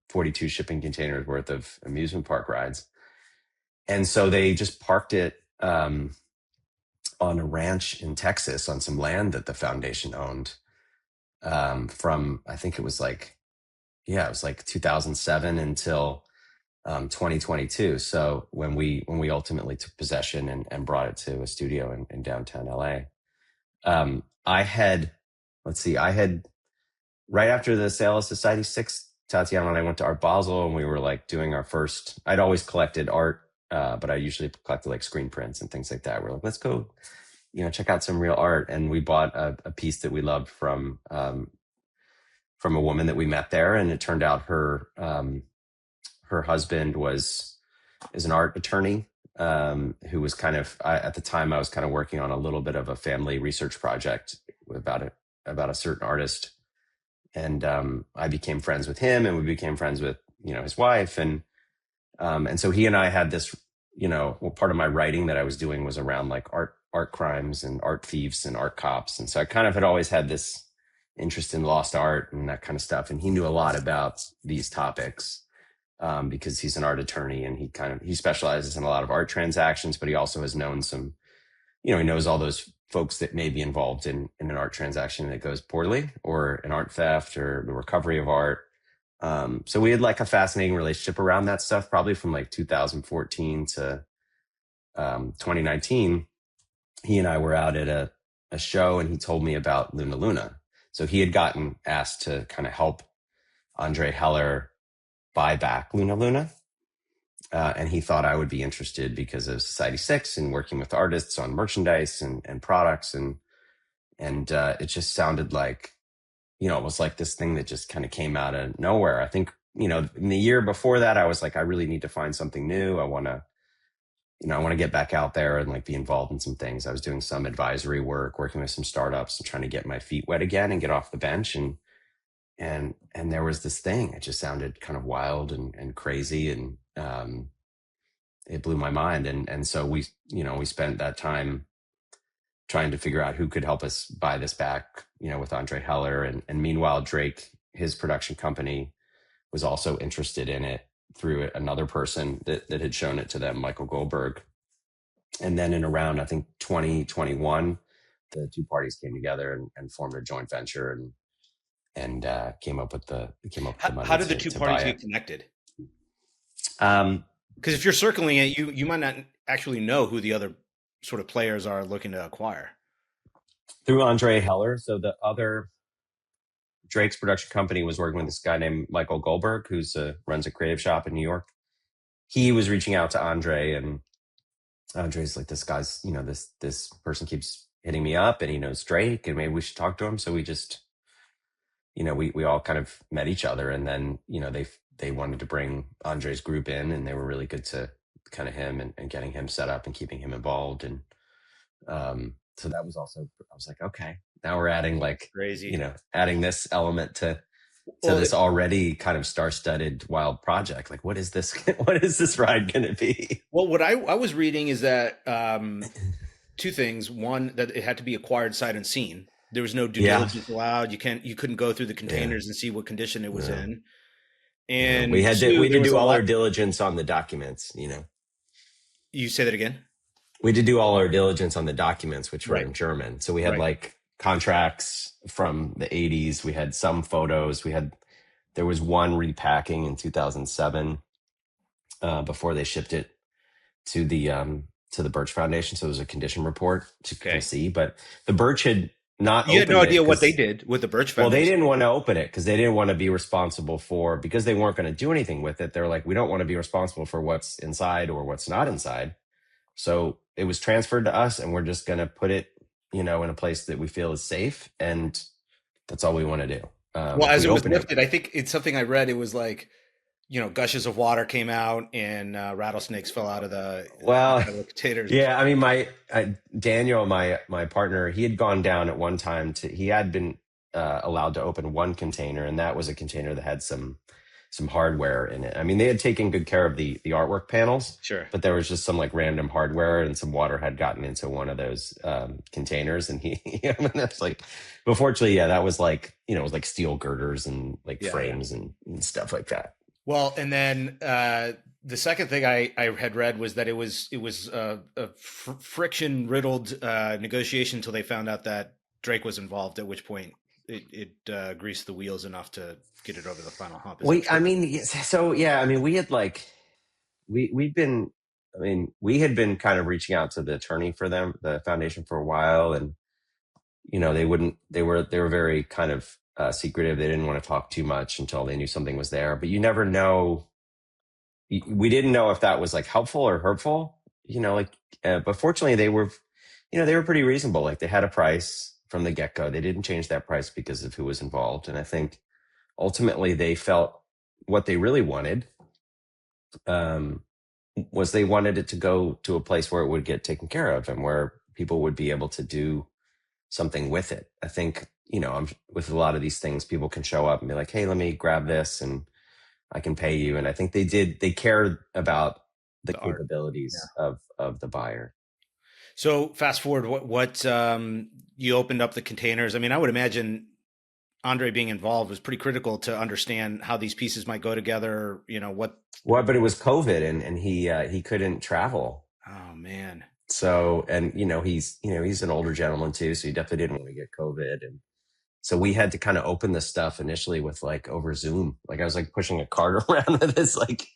42 shipping containers worth of amusement park rides. And so they just parked it on a ranch in Texas on some land that the foundation owned from, I think it was like, yeah, it was like 2007 until 2022. So when we ultimately took possession and brought it to a studio in downtown LA, I had, let's see, I had right after the sale of Society 6, Tatiana and I went to Art Basel and we were like doing our first, I'd always collected art, but I usually collected like screen prints and things like that. We're like, let's go, check out some real art. And we bought a piece that we loved from a woman that we met there. And it turned out her husband is an art attorney, who was kind of, at the time I was kind of working on a little bit of a family research project about a certain artist. And I became friends with him and we became friends with, his wife. And so he and I had this, well, part of my writing that I was doing was around like art crimes and art thieves and art cops. And so I kind of had always had this interest in lost art and that kind of stuff. And he knew a lot about these topics, because he's an art attorney and he specializes in a lot of art transactions, but he also has known some, he knows all those folks that may be involved in an art transaction that goes poorly, or an art theft, or the recovery of art. So we had like a fascinating relationship around that stuff, probably from like 2014 to 2019. He and I were out at a show and he told me about Luna Luna. So he had gotten asked to kind of help Andre Heller buy back Luna Luna. And he thought I would be interested because of Society 6 and working with artists on merchandise and products. And it just sounded like, it was like this thing that just kind of came out of nowhere. I think, in the year before that, I was like, I really need to find something new. I want to get back out there and like be involved in some things. I was doing some advisory work, working with some startups and trying to get my feet wet again and get off the bench. And there was this thing, it just sounded kind of wild and crazy. And, it blew my mind. And so we spent that time trying to figure out who could help us buy this back, with Andre Heller. And meanwhile, Drake, his production company, was also interested in it through another person that had shown it to them, Michael Goldberg. And then in around, I think 2021, the two parties came together and formed a joint venture and came up with the money. How did the two parties get connected? Because if you're circling it, you might not actually know who the other sort of players are looking to acquire. Through Andre Heller. So the other Drake's production company was working with this guy named Michael Goldberg, who's runs a creative shop in New York. He was reaching out to Andre, and Andre's like, this guy's, this person keeps hitting me up and he knows Drake and maybe we should talk to him. So we just, we all kind of met each other, and then, they wanted to bring Andre's group in, and they were really good to kind of him and getting him set up and keeping him involved. And so that was also, I was like, okay, now we're adding like, crazy, adding this element to this already kind of star-studded wild project. Like, what is this? What is this ride going to be? Well, what I was reading is that two things. One, that it had to be acquired sight unseen. There was no due diligence allowed. You couldn't go through the containers and see what condition it was in. And we had to do all our diligence on the documents. You say that again? We had to do all our diligence on the documents, which were in German. So we had like contracts from the 80s. We had some photos. There was one repacking in 2007 before they shipped it to the Birch Foundation. So it was a condition report to see. But the Birch had not. You had no idea what they did with the Birch Foundation. Well, they didn't want to open it because they didn't want to be responsible because they weren't going to do anything with it. They're like, we don't want to be responsible for what's inside or what's not inside. So it was transferred to us, and we're just going to put it, in a place that we feel is safe, and that's all we want to do. Well, as it was lifted, I think it's something I read. It was like gushes of water came out and rattlesnakes fell out of the Well, inside of the containers and yeah, shit. I mean, Daniel, my partner, he had gone down at one time to he had been allowed to open one container, and that was a container that had some hardware in it. I mean, they had taken good care of the artwork panels, Sure. but there was just some like random hardware, and some water had gotten into one of those containers, and and that's like, but fortunately, yeah, that was like it was like steel girders and like Yeah, yeah. frames and stuff like that. Well, and then the second thing I had read was that it was a friction riddled negotiation until they found out that Drake was involved. At which point it greased the wheels enough to get it over the final hump. Is that I true? mean, so yeah, I mean, we had like we'd been I mean, we had been kind of reaching out to the attorney for them, the foundation, for a while, and they wouldn't they were very kind of secretive. They didn't want to talk too much until they knew something was there. But you never know. We didn't know if that was like helpful or hurtful, like but fortunately they were pretty reasonable. Like they had a price from the get-go. They didn't change that price because of who was involved. And I think ultimately they felt what they really wanted um, was they wanted it to go to a place where it would get taken care of and where people would be able to do something with it. I think, with a lot of these things, people can show up and be like, hey, let me grab this and I can pay you. And I think they cared about the The art. capabilities of the buyer. So fast forward, what you opened up the containers. I mean, I would imagine Andre being involved was pretty critical to understand how these pieces might go together. What? Well, but it was COVID and he couldn't travel. Oh man. So, and he's an older gentleman too. So he definitely didn't want to get COVID. And so we had to kind of open this stuff initially with like over Zoom. Like I was like pushing a cart around with this like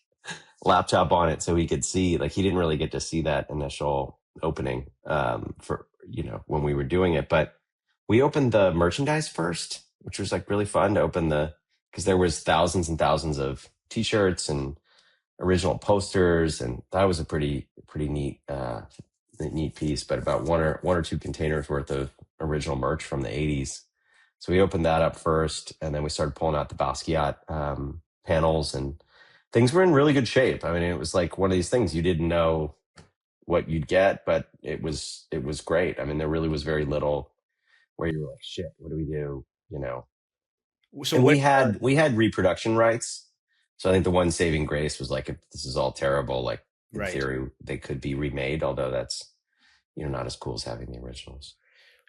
laptop on it so he could see. Like he didn't really get to see that initial opening for when we were doing it. But we opened the merchandise first, which was like really fun to open because there was thousands and thousands of t-shirts and original posters, and that was a pretty neat piece. But about one or two containers worth of original merch from the 80s. So we opened that up first, and then we started pulling out the Basquiat panels, and things were in really good shape. I mean, it was like one of these things you didn't know what you'd get, but it was great. I mean, there really was very little where you were like, shit, what do we do? So And what? we had reproduction rights. So I think the one saving grace was like, if this is all terrible, like in Right. theory they could be remade, although that's not as cool as having the originals.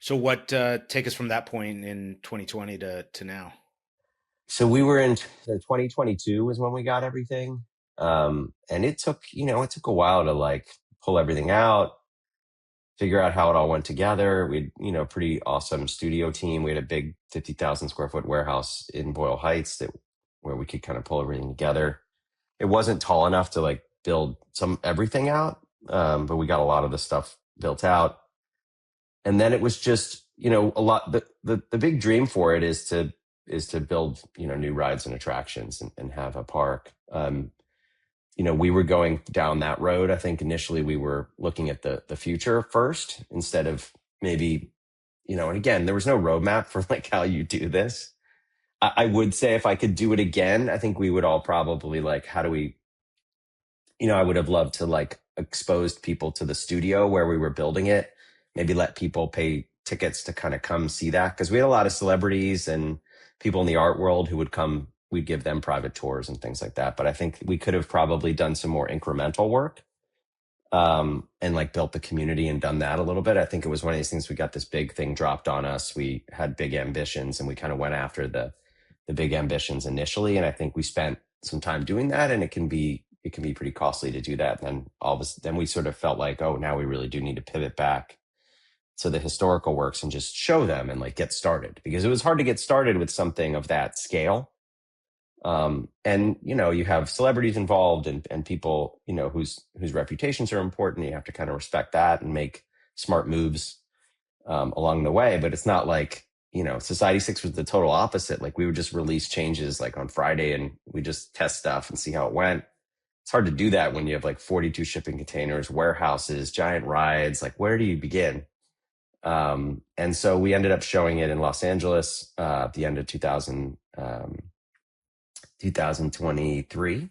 So what? Take us from that point in 2020 to now. So we were in 2022 was when we got everything. And it took a while to like pull everything out, figure out how it all went together. We had, a pretty awesome studio team. We had a big 50,000 square foot warehouse in Boyle Heights where we could kind of pull everything together. It wasn't tall enough to like build everything out. But we got a lot of the stuff built out. And then it was just, a lot, the big dream for it is to build, new rides and attractions and have a park. We were going down that road. I think initially we were looking at the future first instead of maybe, and again, there was no roadmap for like how you do this. I would say if I could do it again, I think we would all probably like, how do we, I would have loved to like exposed people to the studio where we were building it, maybe let people pay tickets to kind of come see that. Cause we had a lot of celebrities and people in the art world who would come, we'd give them private tours and things like that. But I think we could have probably done some more incremental work, and like built the community and done that a little bit. I think it was one of these things, we got this big thing dropped on us. We had big ambitions and we kind of went after the big ambitions initially. And I think we spent some time doing that, and it can be pretty costly to do that. And then then we sort of felt like, oh, now we really do need to pivot back to the historical works and just show them and like get started, because it was hard to get started with something of that scale. And you have celebrities involved and people, whose reputations are important. You have to kind of respect that and make smart moves along the way. But it's not like, Society 6 was the total opposite. Like we would just release changes like on Friday and we just test stuff and see how it went. It's hard to do that when you have like 42 shipping containers, warehouses, giant rides. Like where do you begin? And so we ended up showing it in Los Angeles at the end of 2023.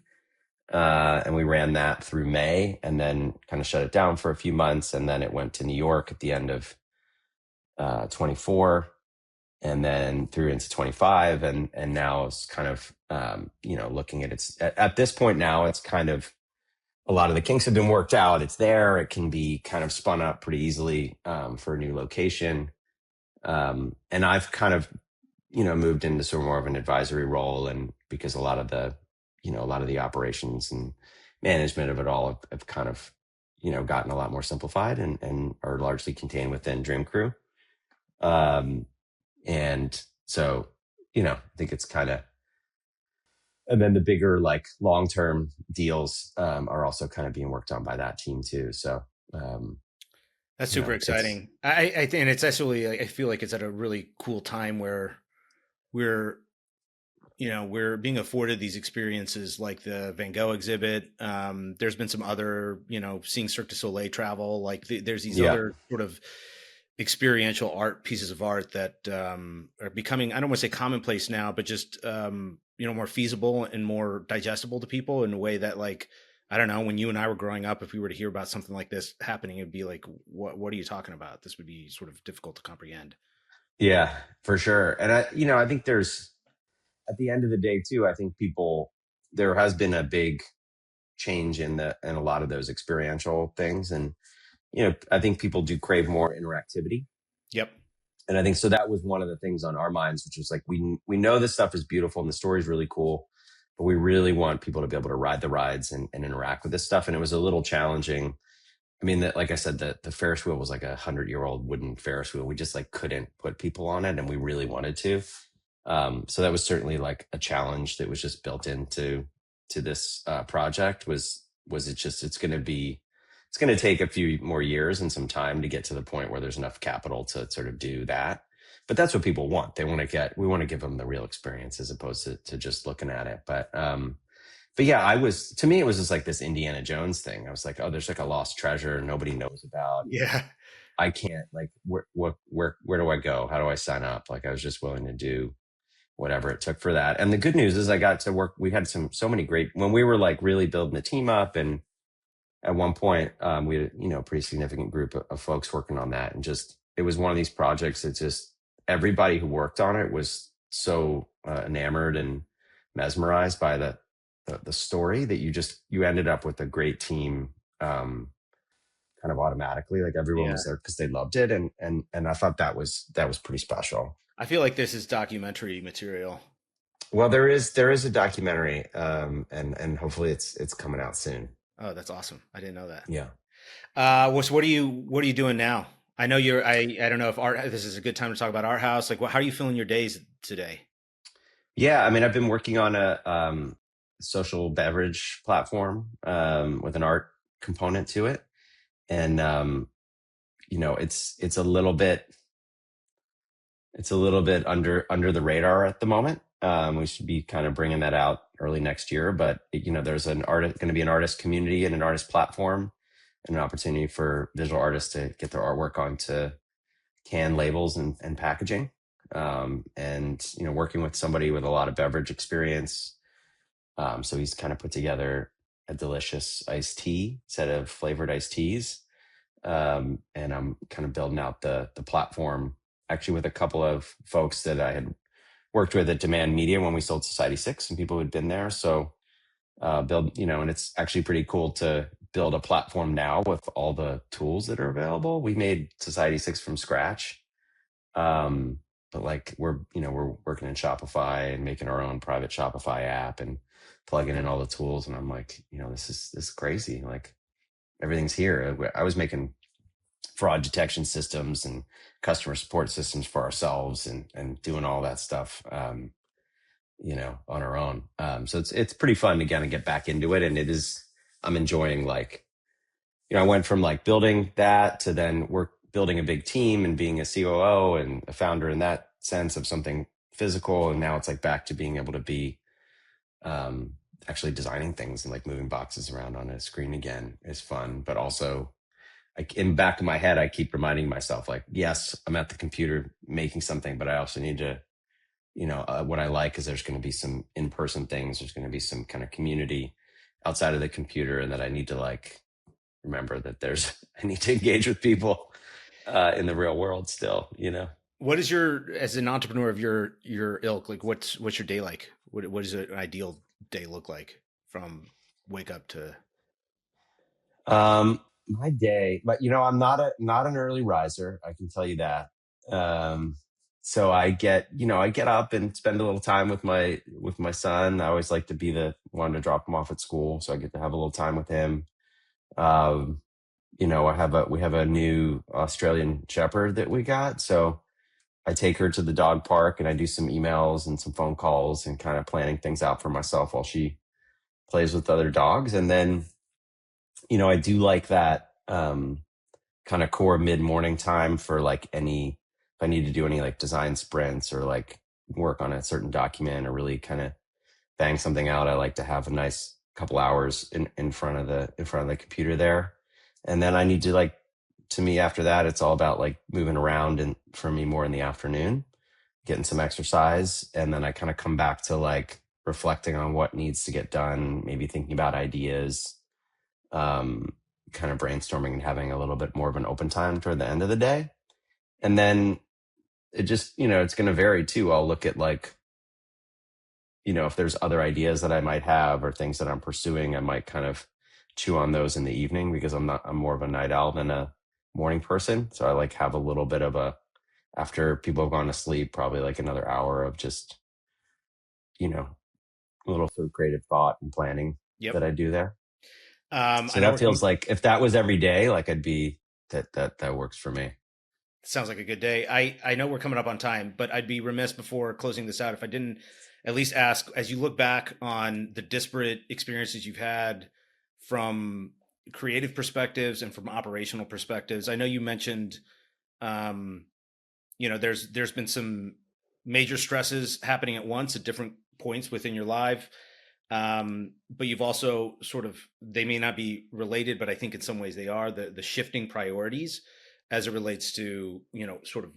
And we ran that through May and then kind of shut it down for a few months. And then it went to New York at the end of 24 and then through into 25. And now it's kind of, looking at at this point now, it's kind of a lot of the kinks have been worked out. It's there. It can be kind of spun up pretty easily for a new location. And I've kind of, moved into sort of more of an advisory role, and because a lot of the operations and management of it all have kind of, gotten a lot more simplified and are largely contained within Dream Crew. And so, I think it's kind of, and then the bigger like long-term deals are also kind of being worked on by that team too. So, That's super it's, exciting. I think, and it's actually, I feel like it's at a really cool time where we're, we're being afforded these experiences like the Van Gogh exhibit. There's been some other, seeing Cirque du Soleil travel. Like there's these yeah, other sort of experiential art pieces of art that are becoming, I don't want to say commonplace now, but just more feasible and more digestible to people in a way that, like, I don't know, when you and I were growing up, if we were to hear about something like this happening, it'd be like, what are you talking about? This would be sort of difficult to comprehend. yeah, for sure. And I think at the end of the day too, I think there has been a big change in a lot of those experiential things. And, I think people do crave more interactivity. Yep. And I think so that was one of the things on our minds, which was like, we know this stuff is beautiful and the story is really cool, but we really want people to be able to ride the rides and interact with this stuff. And it was a little challenging. I mean, like I said, the Ferris wheel was like 100-year-old wooden Ferris wheel. We just like couldn't put people on it, and we really wanted to. So that was certainly like a challenge that was just built to this project. It's going to take a few more years and some time to get to the point where there's enough capital to sort of do that. But that's what people want. We want to give them the real experience as opposed to just looking at it. But yeah, to me, it was just like this Indiana Jones thing. I was like, oh, there's like a lost treasure nobody knows about. Yeah. I can't, like, where do I go? How do I sign up? Like, I was just willing to do whatever it took for that. And the good news is I got to work. We had so many great, when we were like really building the team up. And at one point, we had, a pretty significant group of folks working on that. And just, it was one of these projects that just everybody who worked on it was so enamored and mesmerized by the story that you ended up with a great team, kind of automatically. Like everyone Yeah. was there because they loved it. And I thought that was pretty special. I feel like this is documentary material. Well, there is a documentary, and hopefully it's coming out soon. Oh, that's awesome. I didn't know that. Yeah. So what are you doing now? I know I don't know if this is a good time to talk about Art House. Like, how are you feeling your days today? Yeah, I mean, I've been working on a social beverage platform with an art component to it, and it's a little bit under the radar at the moment. We should be kind of bringing that out early next year, but there's going to be an artist community and an artist platform, and an opportunity for visual artists to get their artwork onto can labels and packaging. And working with somebody with a lot of beverage experience. So he's kind of put together a delicious iced tea set of flavored iced teas. And I'm kind of building out the platform actually with a couple of folks that I had worked with at Demand Media when we sold Society 6, and people who'd been there. So and it's actually pretty cool to build a platform now with all the tools that are available. We made Society 6 from scratch. But like we're working in Shopify and making our own private Shopify app and plugging in all the tools. And I'm like, this is crazy. Like everything's here. I was making fraud detection systems and customer support systems for ourselves and doing all that stuff, on our own. So it's pretty fun to kind of get back into it. And I'm enjoying, like, I went from like building that to then building a big team and being a COO and a founder in that sense of something physical. And now it's like back to being able to be actually designing things, and like moving boxes around on a screen again is fun. But also, like, in the back of my head, I keep reminding myself, like, yes, I'm at the computer making something, but I also need to, what I like is there's going to be some in-person things. There's going to be some kind of community. outside of the computer, and that I need to like remember that there's I need to engage with people in the real world still, you know. What is your, as an entrepreneur of your ilk, like what's your day like? What does an ideal day look like from wake up to? My day, but I'm not an early riser, I can tell you that. Um, so I get up and spend a little time with my son. I always like to be the one to drop him off at school, so I get to have a little time with him. Um, we have a new Australian Shepherd that we got, so I take her to the dog park and I do some emails and some phone calls and kind of planning things out for myself while she plays with other dogs. And then, I do like that kind of core mid morning time for like if I need to do any like design sprints or like work on a certain document or really kind of bang something out. I like to have a nice couple hours in front of the computer there. And then I need to like, to me after that, it's all about like moving around, and for me more in the afternoon, getting some exercise. And then I kind of come back to like reflecting on what needs to get done, maybe thinking about ideas, um, kind of brainstorming and having a little bit more of an open time toward the end of the day. And then it just, it's going to vary too. I'll look at like, if there's other ideas that I might have or things that I'm pursuing, I might kind of chew on those in the evening, because I'm more of a night owl than a morning person. So I like have a little bit of after people have gone to sleep, probably like another hour of just, a little sort of creative thought and planning Yep. that I do there. I So know that we're feels coming. like if that was every day, like I'd be that works for me. Sounds like a good day. I know we're coming up on time, but I'd be remiss before closing this out if I didn't at least ask, as you look back on the disparate experiences you've had from creative perspectives and from operational perspectives. I know you mentioned, um, there's been some major stresses happening at once at different points within your life. But you've also sort of, they may not be related, but I think in some ways they are, the shifting priorities as it relates to, sort of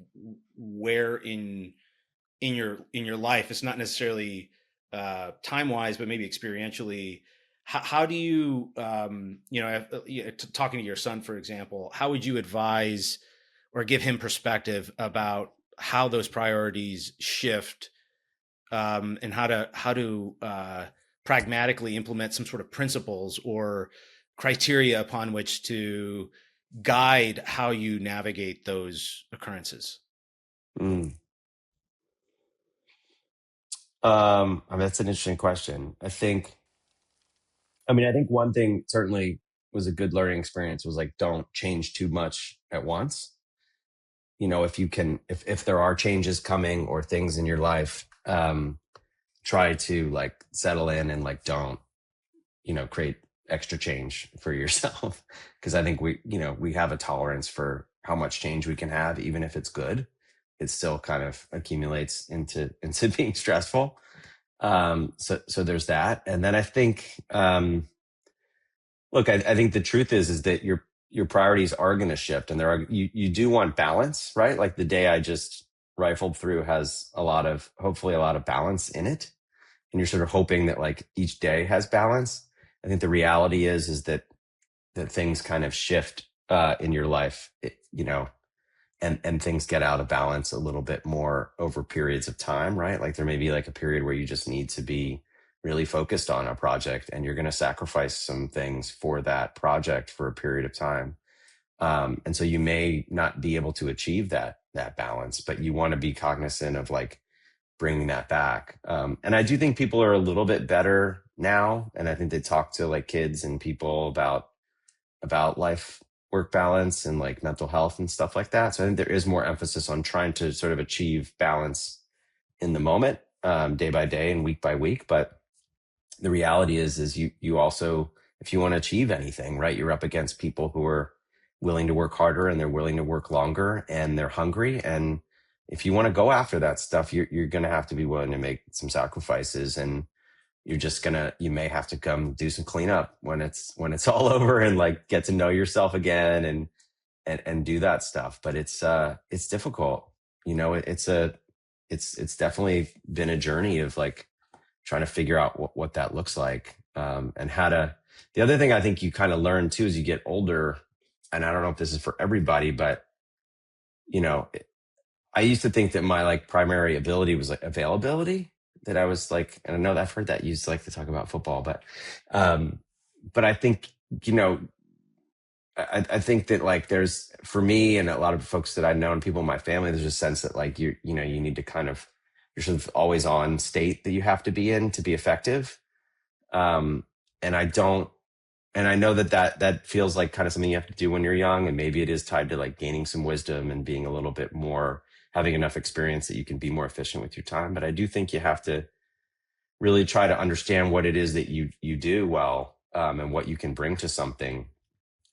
where in your life. It's not necessarily time wise, but maybe experientially. How do you, talking to your son, for example, how would you advise or give him perspective about how those priorities shift, and how to pragmatically implement some sort of principles or criteria upon which to guide how you navigate those occurrences? Mm. I mean, that's an interesting question. I think one thing certainly was a good learning experience was like, don't change too much at once. If you can, if there are changes coming or things in your life, try to like settle in and like don't, create extra change for yourself. Because I think we have a tolerance for how much change we can have, even if it's good. It still kind of accumulates into being stressful. So there's that. And then I think, look, I think the truth is that your priorities are going to shift, and you do want balance, right? Like the day I just rifled through has hopefully a lot of balance in it, and you're sort of hoping that like each day has balance. I think the reality is that things kind of shift in your life, and things get out of balance a little bit more over periods of time, right? Like there may be like a period where you just need to be really focused on a project, and you're going to sacrifice some things for that project for a period of time. And so you may not be able to achieve that balance, but you want to be cognizant of like bringing that back. And I do think people are a little bit better now, and I think they talk to like kids and people about life work balance and like mental health and stuff like that. So I think there is more emphasis on trying to sort of achieve balance in the moment, day by day and week by week. But the reality is you also, if you want to achieve anything, right, you're up against people who are willing to work harder, and they're willing to work longer, and they're hungry. And if you want to go after that stuff, you're going to have to be willing to make some sacrifices, and you may have to come do some cleanup when it's all over, and like get to know yourself again, and do that stuff. But it's difficult. It's definitely been a journey of like trying to figure out what that looks like. and how to. The other thing I think you kind of learn too as you get older, and I don't know if this is for everybody, but you know, I used to think that my like primary ability was like availability. That I was like, and I know that I've heard that used like to talk about football, um, but I think you know, I think that like there's for me and a lot of folks that I know and people in my family, there's a sense that like you know you need to kind of you're sort of always on state that you have to be in to be effective. Um, and I don't and I know that that feels like kind of something you have to do when you're young, and maybe it is tied to like gaining some wisdom and being a little bit more having enough experience that you can be more efficient with your time. But I do think you have to really try to understand what it is that you do well, and what you can bring to something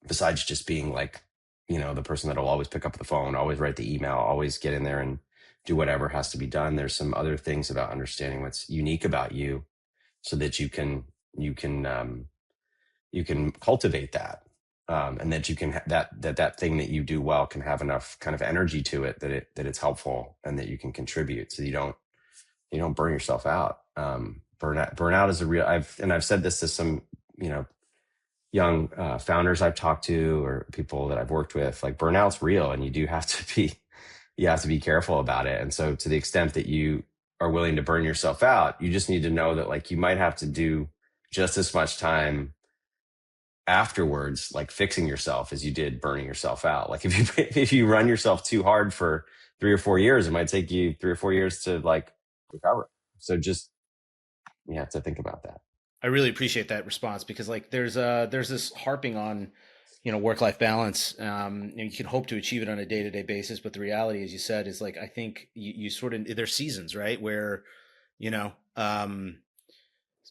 besides just being like, you know, the person that'll always pick up the phone, always write the email, always get in there and do whatever has to be done. There's some other things about understanding what's unique about you so that you can you can cultivate that. And that you can that thing that you do well can have enough kind of energy to it that it's helpful and that you can contribute so you don't burn yourself out. Burnout is a real I've said this to some, you know, young founders I've talked to or people that I've worked with, like burnout's real and you do have to be you have to be careful about it. And so to the extent that you are willing to burn yourself out, you just need to know that like you might have to do just as much time afterwards, like fixing yourself as you did burning yourself out. Like if you if you run yourself too hard for 3 or 4 years, it might take you 3 or 4 years to like recover. So just you have to think about that. I really appreciate that response because like there's this harping on, you know, work life balance. And you can hope to achieve it on a day to day basis, but the reality, as you said, is like I think you sort of there's seasons, right, where you know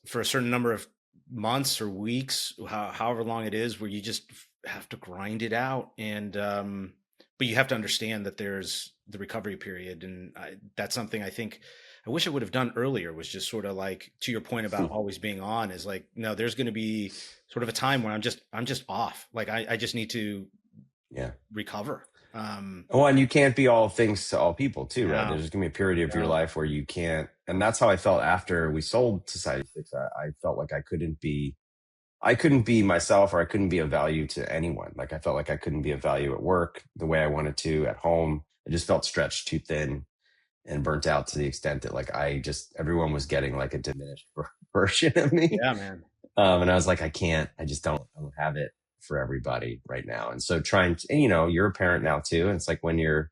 for a certain number of months or weeks, however long it is, where you just have to grind it out, and but you have to understand that there's the recovery period, and that's something I think I wish I would have done earlier. Was just sort of like to your point about always being on. Is like no, there's going to be sort of a time where I'm just off. Like I just need to Yeah. recover. Well, and you can't be all things to all people too, right? No, There's gonna be a period of your no, life where you can't, and that's how I felt after we sold Society Six. I felt like I couldn't be myself, or I couldn't be of value to anyone. Like I felt like I couldn't be of value at work the way I wanted to at home. I just felt stretched too thin and burnt out to the extent that like everyone was getting like a diminished version of me. yeah, man. And I was like, I just I don't have it for everybody right now. And so trying to, and, you know, you're a parent now too. And it's like when you're,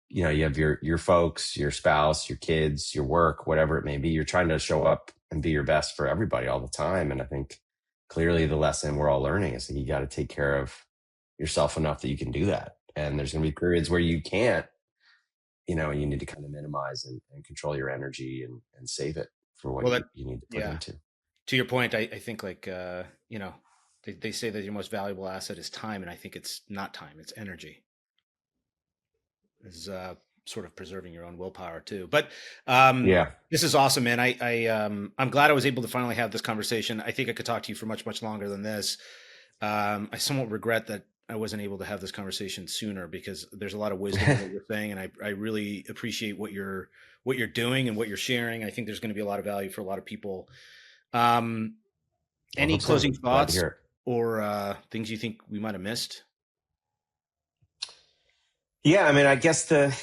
you know, you have your folks, your spouse, your kids, your work, whatever it may be, you're trying to show up and be your best for everybody all the time. And I think clearly the lesson we're all learning is that you got to take care of yourself enough that you can do that. And there's going to be periods where you can't, you know, you need to kind of minimize and control your energy and save it for what Well, that you need to put yeah. into. To your point, I think like you know they say that your most valuable asset is time, and I think it's not time; it's energy. Is sort of preserving your own willpower too. But Yeah. this is awesome, man. I'm glad I was able to finally have this conversation. I think I could talk to you for much longer than this. I somewhat regret that I wasn't able to have this conversation sooner because there's a lot of wisdom in what you're saying, and I really appreciate what you're doing and what you're sharing. I think there's going to be a lot of value for a lot of people. Um, I any hope so. closing Glad to thoughts hear it. or things you think we might have missed? Yeah, I mean, I guess the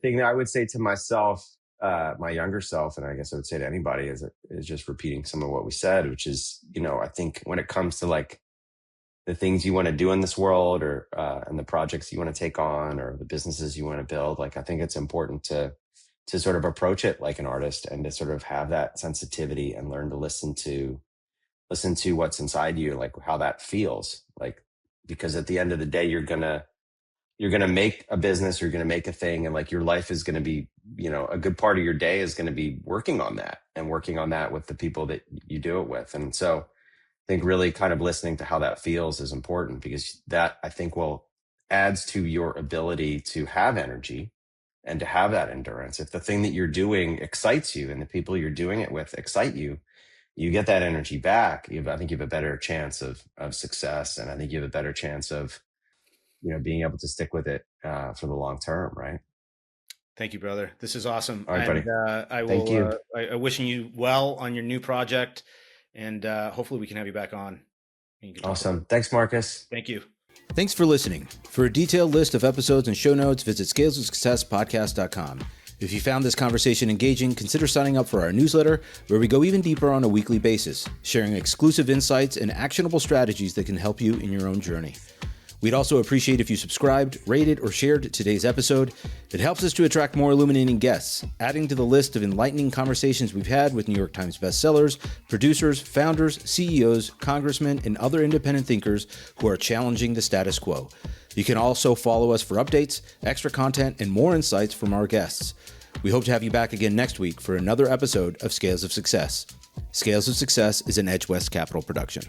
thing that I would say to myself, my younger self, and I guess I would say to anybody is just repeating some of what we said, which is, you know, I think when it comes to like the things you want to do in this world, or and the projects you want to take on, or the businesses you want to build, like I think it's important to sort of approach it like an artist and to sort of have that sensitivity and learn to listen to what's inside you, like how that feels, like because at the end of the day, you're going to make a business, you're going to make a thing, and like your life is going to be, you know, a good part of your day is going to be working on that and working on that with the people that you do it with. And so I think really kind of listening to how that feels is important, because that I think will adds to your ability to have energy and to have that endurance. If the thing that you're doing excites you and the people you're doing it with excite you, you get that energy back. I think you have a better chance of success, and I think you have a better chance of, you know, being able to stick with it for the long term, right? Thank you, brother. This is awesome, All right, and buddy. I Thank will. you. I wishing you well on your new project, and hopefully we can have you back on. And you can talk about Awesome. it. Thanks, Marcus. Thank you. Thanks for listening. For a detailed list of episodes and show notes, visit scalesofsuccesspodcast.com. If you found this conversation engaging, consider signing up for our newsletter, where we go even deeper on a weekly basis, sharing exclusive insights and actionable strategies that can help you in your own journey. We'd also appreciate if you subscribed, rated, or shared today's episode. It helps us to attract more illuminating guests, adding to the list of enlightening conversations we've had with New York Times bestsellers, producers, founders, CEOs, congressmen, and other independent thinkers who are challenging the status quo. You can also follow us for updates, extra content, and more insights from our guests. We hope to have you back again next week for another episode of Scales of Success. Scales of Success is an Edge West Capital production.